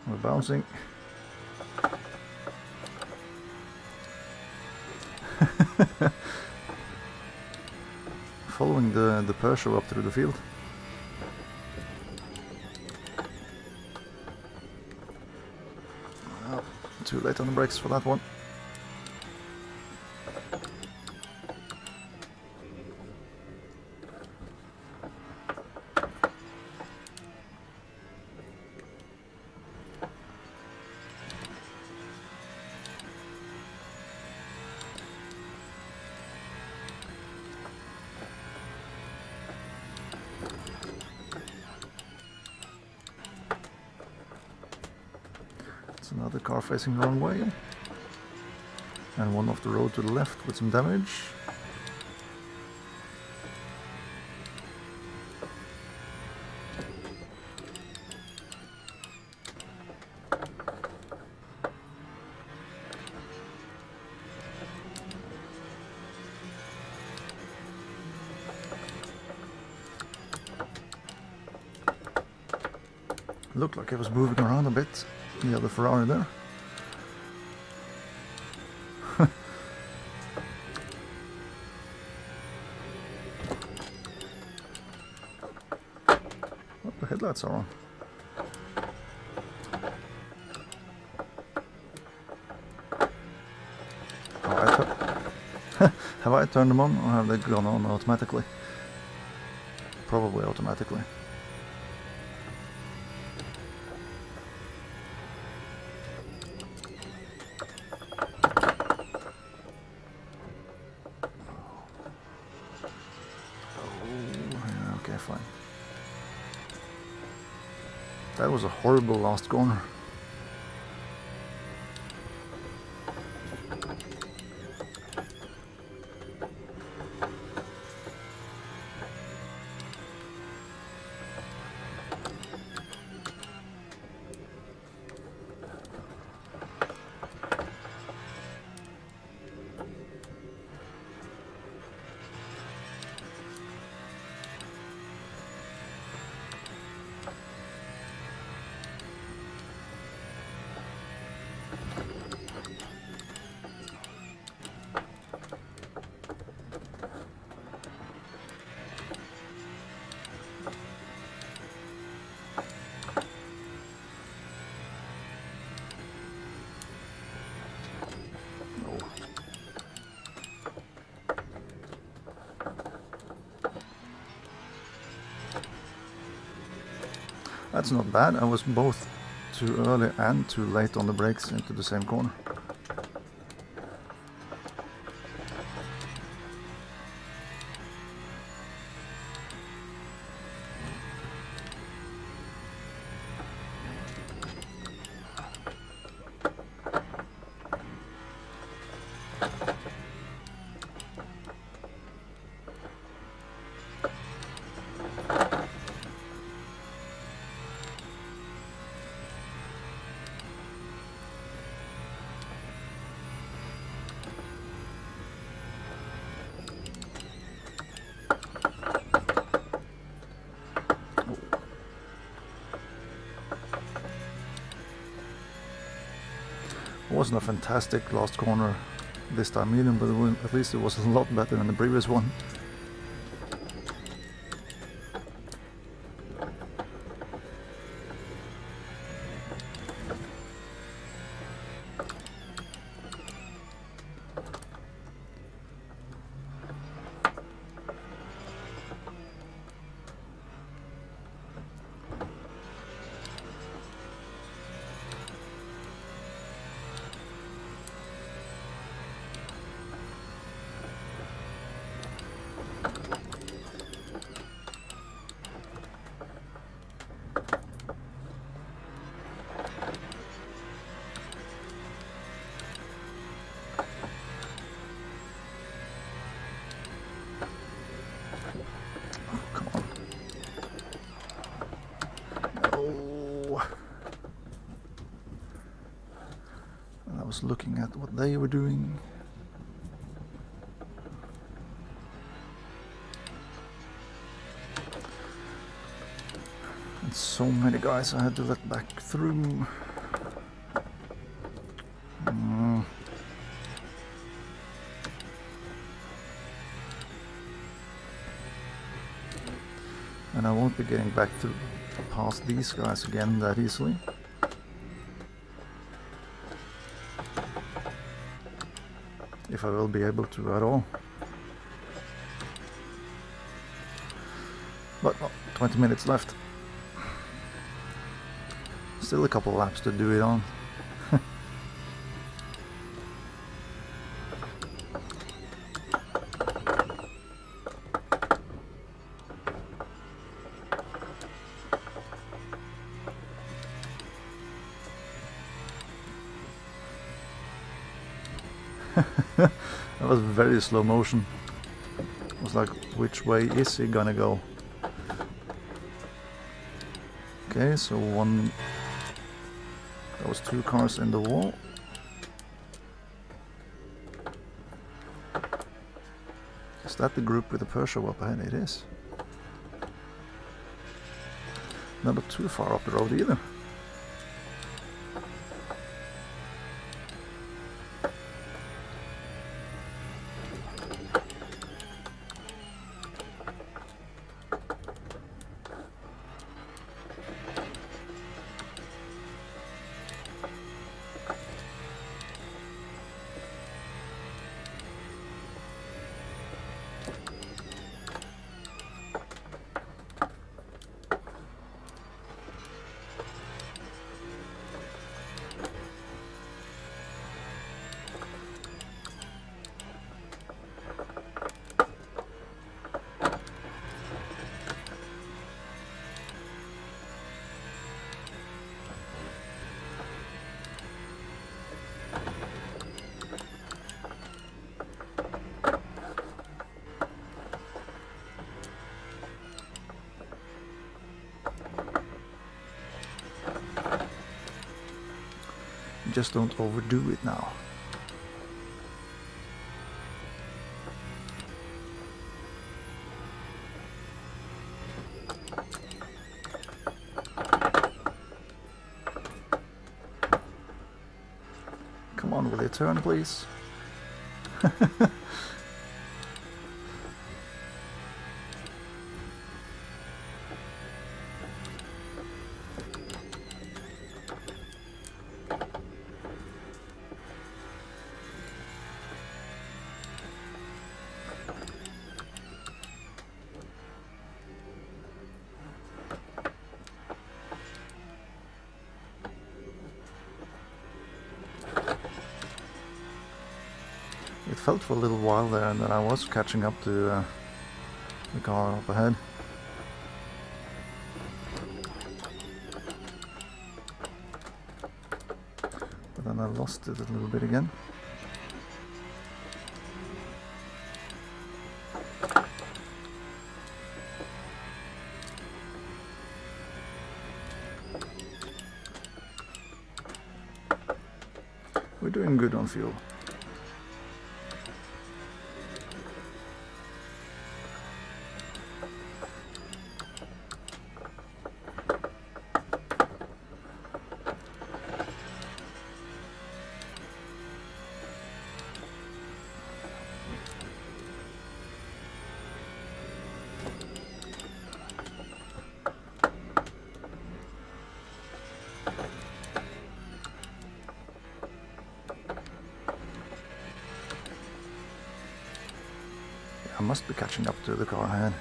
We're bouncing. Following the Peugeot up through the field. Well, too late on the brakes for that one. Another car facing the wrong way, and one off the road to the left with some damage. Looked like it was moving around a bit. The other Ferrari there. What, the headlights are on. Have I turned them on, or have they gone on automatically? Probably automatically. Fine. That was a horrible last corner. That's not bad. I was both too early and too late on the brakes into the same corner. It wasn't a fantastic last corner this time either, but at least it was a lot better than the previous one. I was looking at what they were doing. And so many guys I had to let back through. And I won't be getting back through past these guys again that easily. If I will be able to at all. But well, 20 minutes left. Still a couple laps to do it on. That was very slow motion. It was like, which way is he gonna go? Okay, so there was two cars in the wall. Is that the group with the Peugeot up ahead? It is. Not too far up the road either. Just don't overdo it now. Come on, will you turn, please? felt for a little while there that I was catching up to the car up ahead. But then I lost it a little bit again. We're doing good on fuel. I must be catching up to the car ahead.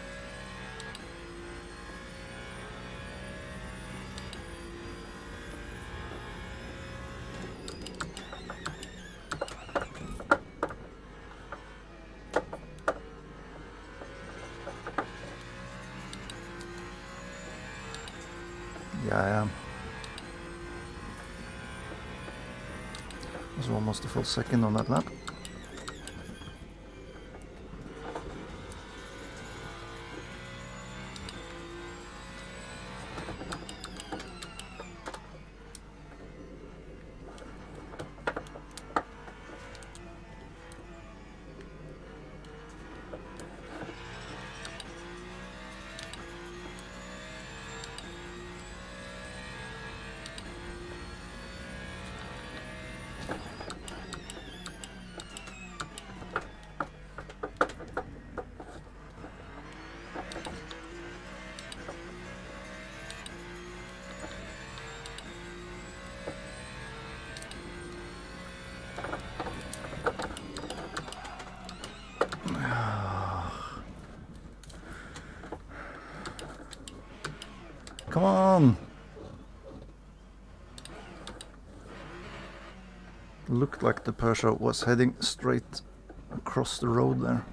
Yeah, I am. It was almost a full second on that lap. Come on! Looked like the Peugeot was heading straight across the road there.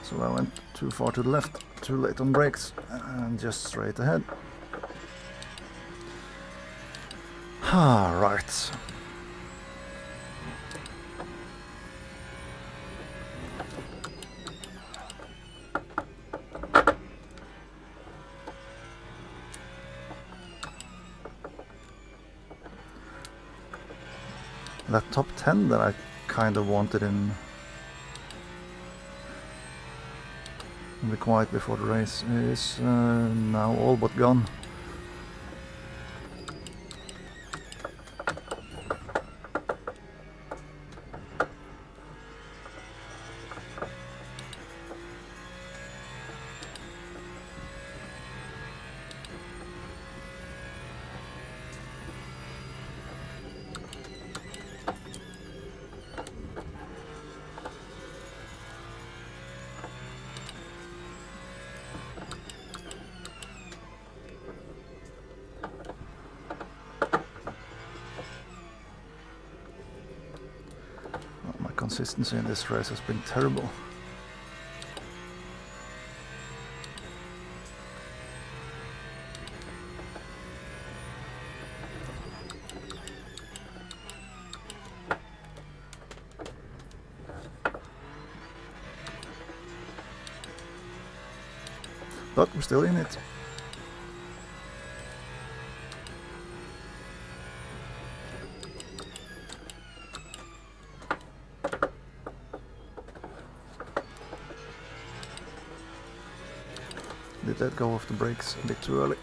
So I went too far to the left, too late on brakes, and just straight ahead. Ah, right. That top 10 that I kind of wanted in the quiet before the race is now all but gone. Consistency in this race has been terrible. But we're still in it. Did let go of the brakes a bit too early.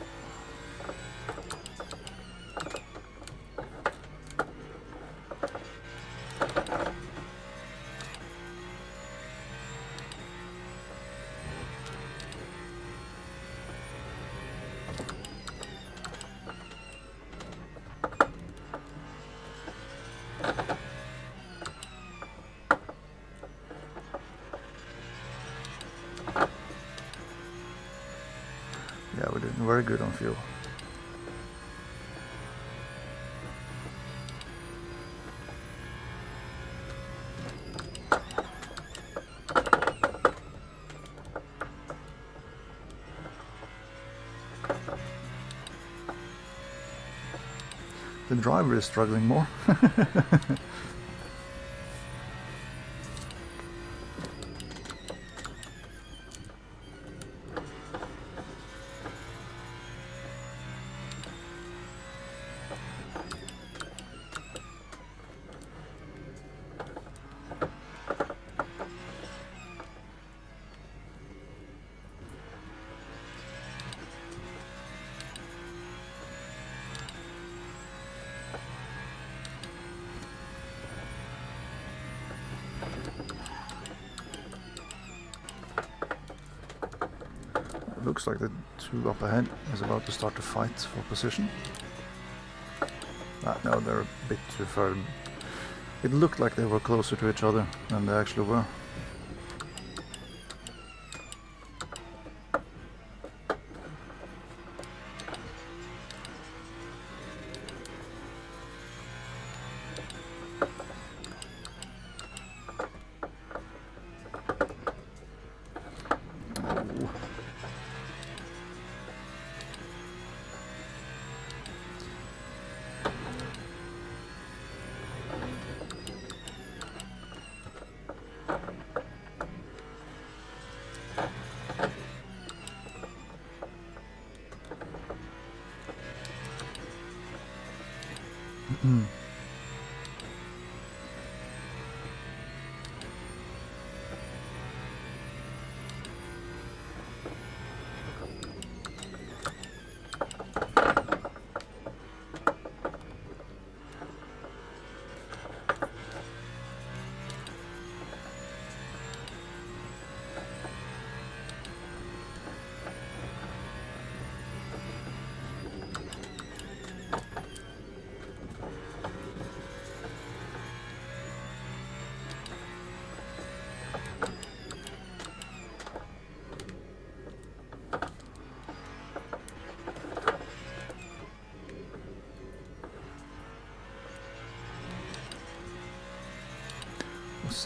Yeah, we're doing very good on fuel. the driver is struggling more. Looks like the two up ahead is about to start to fight for position. No, they're a bit too far. It looked like they were closer to each other than they actually were.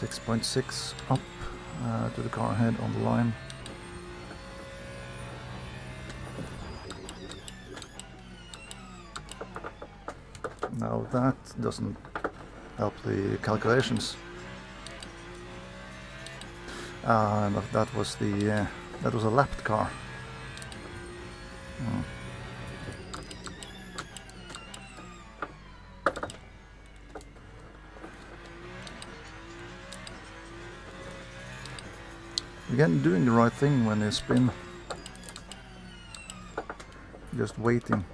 .6 up to the car ahead on the line. Now that doesn't help the calculations. That was a lapped car. Again, doing the right thing when they spin. Just waiting.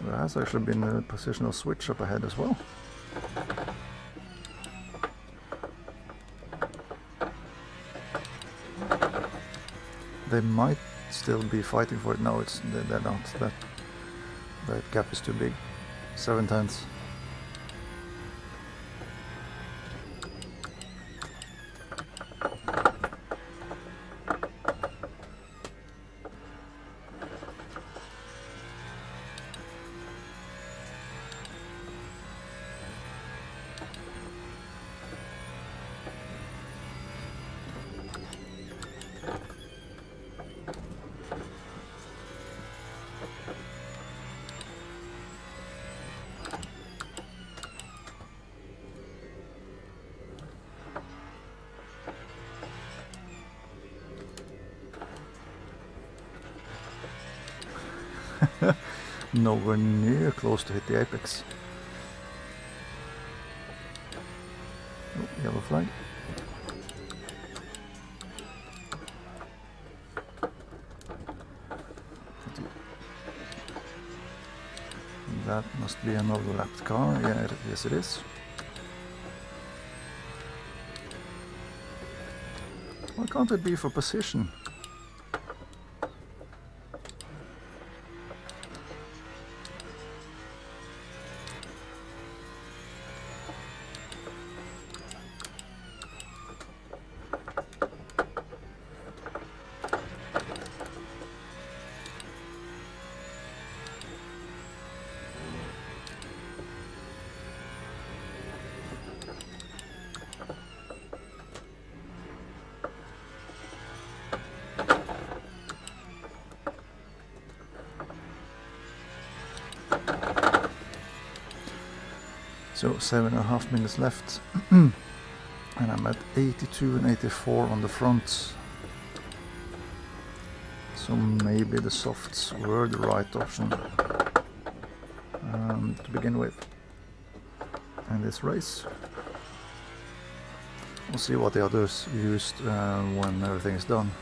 There has actually been a positional switch up ahead as well. They might still be fighting for it. No, they're not. That gap is too big. 0.7. Nowhere near close to hit the apex. Oh, yellow flag. That must be an overlapped car. Yeah, yes it is. Why can't it be for position? So 7.5 minutes left. And I'm at 82 and 84 on the front. So maybe the softs were the right option to begin with in this race. We'll see what the others used when everything is done.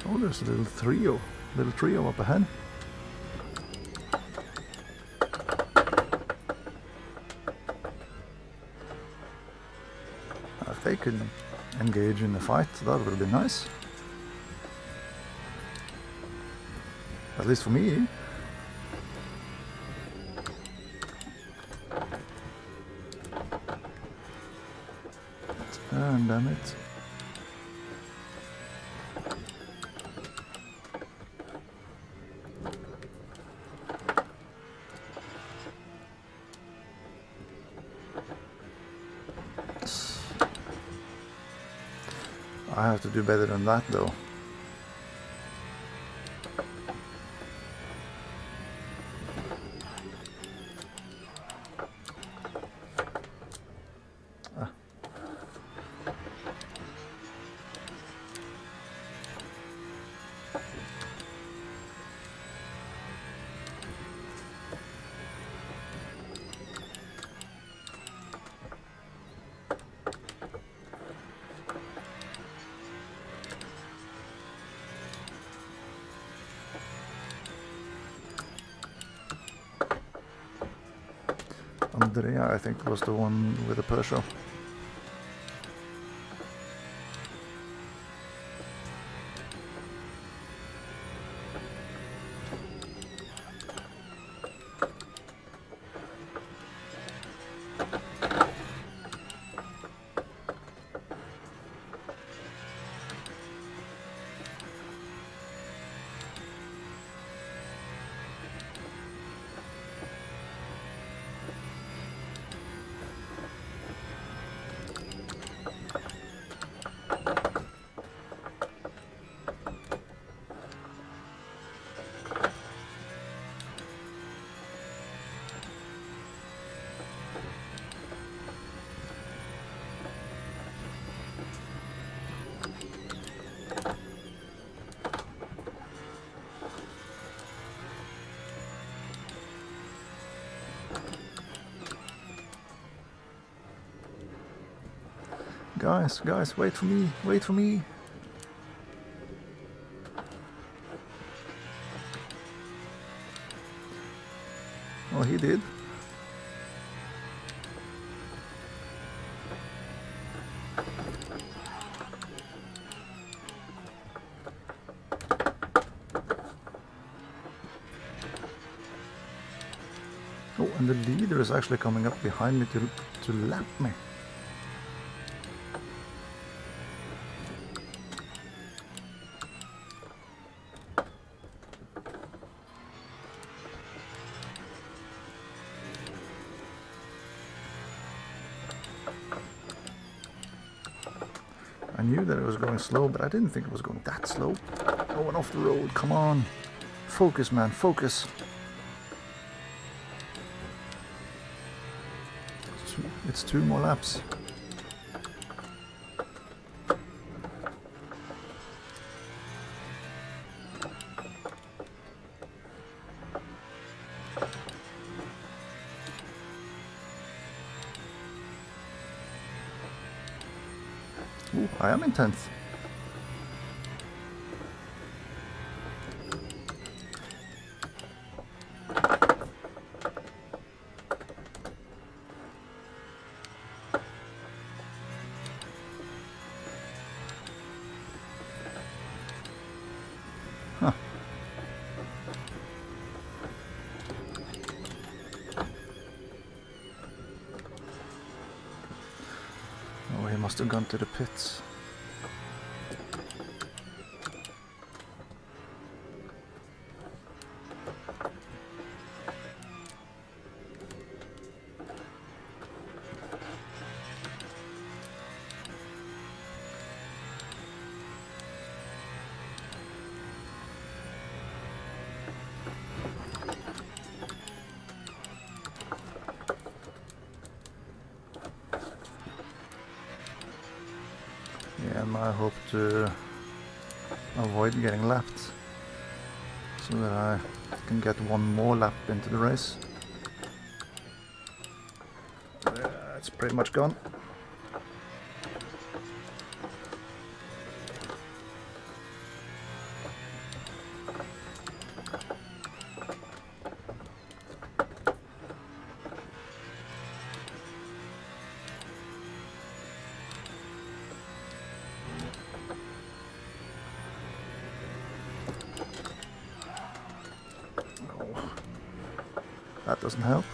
Oh, there's a little trio up ahead. If they could engage in the fight, that would be nice. At least for me. And damn it. I have to do better than that though. Andrea, I think, was the one with the Peugeot. Guys, wait for me, wait for me. Well, he did. Oh, and the leader is actually coming up behind me to lap me. knew that it was going slow, but I didn't think it was going that slow. Oh, and off the road, come on. Focus, man, focus. It's 2 more laps. Ooh, I am in 10th. Huh. Oh, he must have gone to the pits. Yeah, and I hope to avoid getting lapped so that I can get 1 more lap into the race. It's pretty much gone. That doesn't help.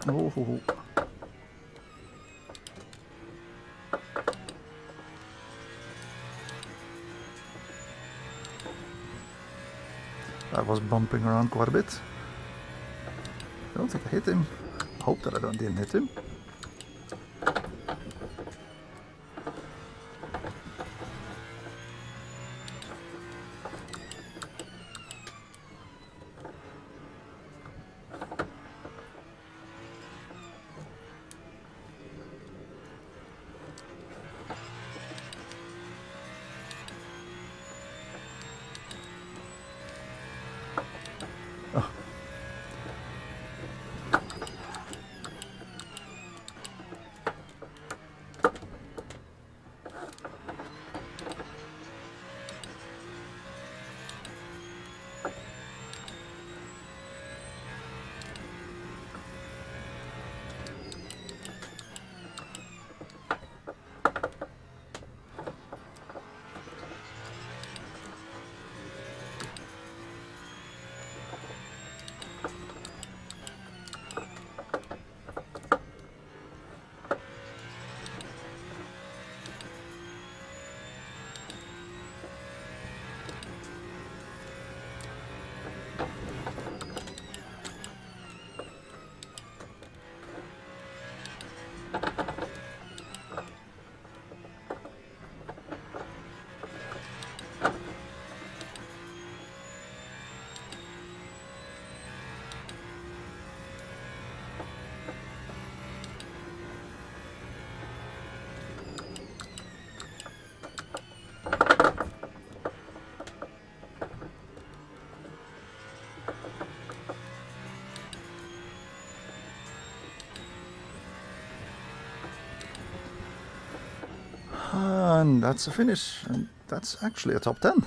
Oh. I was bumping around quite a bit. I don't think I hit him. I hope that I didn't hit him. Oh. And that's a finish, and that's actually a top 10.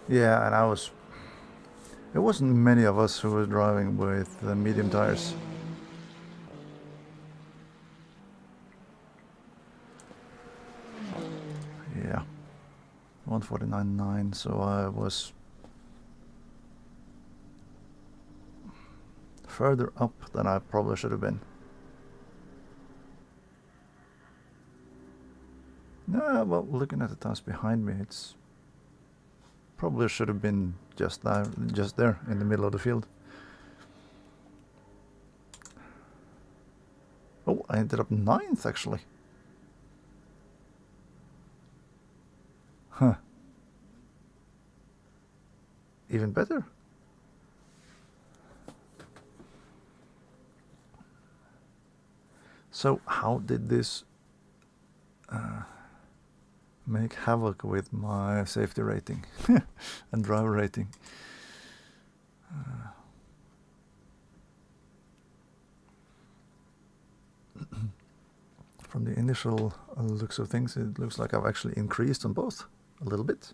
Yeah, and it wasn't many of us who were driving with medium tires. 149.9, so I was further up than I probably should have been. No, well, looking at the times behind me, it's probably should have been just there in the middle of the field. Oh, I ended up 9th actually. Huh. Even better. So how did this make havoc with my safety rating and driver rating? From the initial looks of things, it looks like I've actually increased on both a little bit.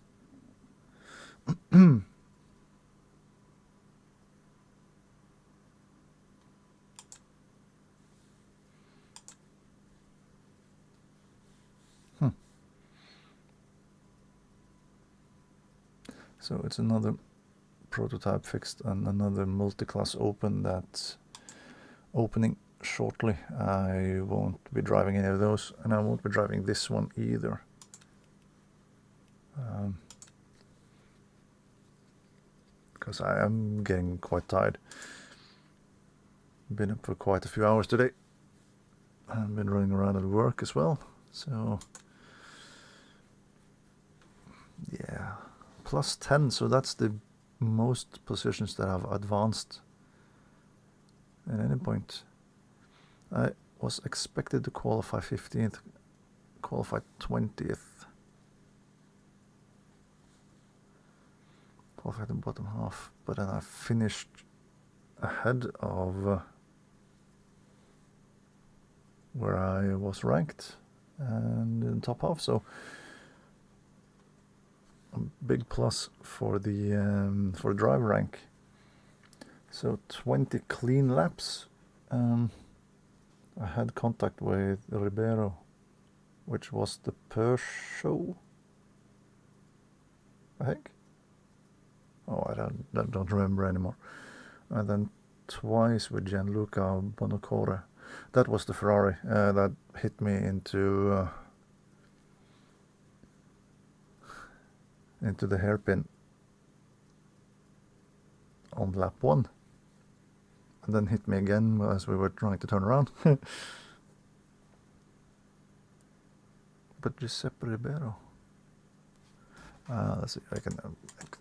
So it's another prototype fixed and another multi-class open that's opening shortly. I won't be driving any of those, and I won't be driving this one either. Because I am getting quite tired. Been up for quite a few hours today. I've been running around at work as well, so yeah. Plus 10, so that's the most positions that I've advanced at any point. I was expected to qualify 15th, qualified 20th, qualified the bottom half, but then I finished ahead of where I was ranked and in the top half, so a big plus for the driver rank. So 20 clean laps. I had contact with Ribeiro, which was the Peugeot, I think. Oh, I don't remember anymore. And then twice with Gianluca Bonacore. That was the Ferrari that hit me into the hairpin on lap 1, and then hit me again as we were trying to turn around. But Giuseppe Ribeiro, let's see, I can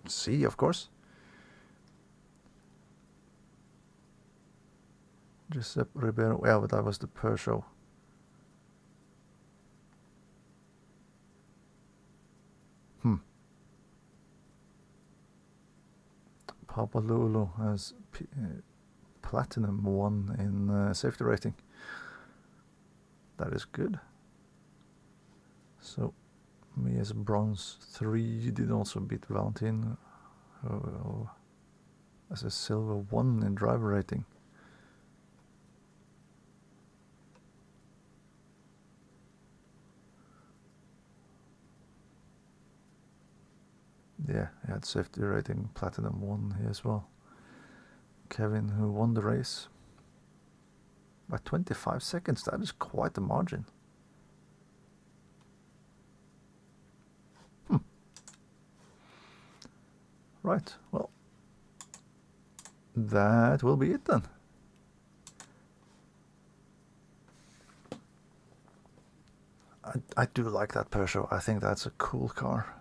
see, of course. Giuseppe Ribeiro, yeah, but that was the Peugeot. Papa Lulu has Platinum 1 in safety rating. That is good. So me as a bronze 3 did also beat Valentin as a silver 1 in driver rating. Yeah, he had safety rating Platinum 1 here as well. Kevin, who won the race by 25 seconds, that is quite a margin. Right, well, that will be it then. I do like that Peugeot. I think that's a cool car.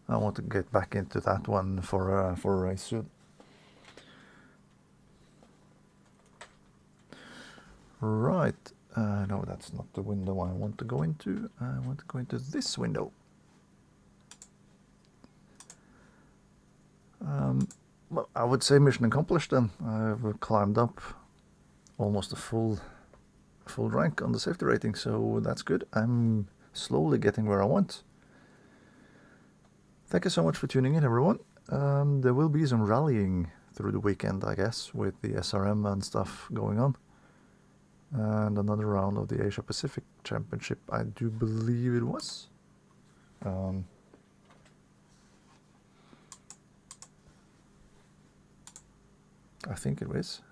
I want to get back into that one for a race soon. Right, no, that's not the window I want to go into. I want to go into this window. Well, I would say mission accomplished then. I've climbed up almost a full rank on the safety rating, so that's good. I'm slowly getting where I want. Thank you so much for tuning in, everyone. There will be some rallying through the weekend, I guess, with the SRM and stuff going on. and another round of the Asia Pacific Championship, I do believe it was. I think it was.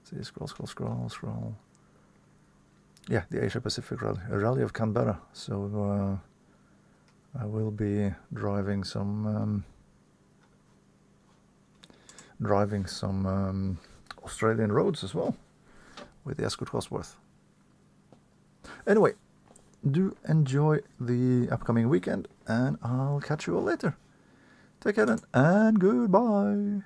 See, scroll. Yeah, the Asia Pacific Rally, a Rally of Canberra. So I will be driving some Australian roads as well with the Escort Cosworth. Anyway, do enjoy the upcoming weekend, and I'll catch you all later. Take care then, and goodbye.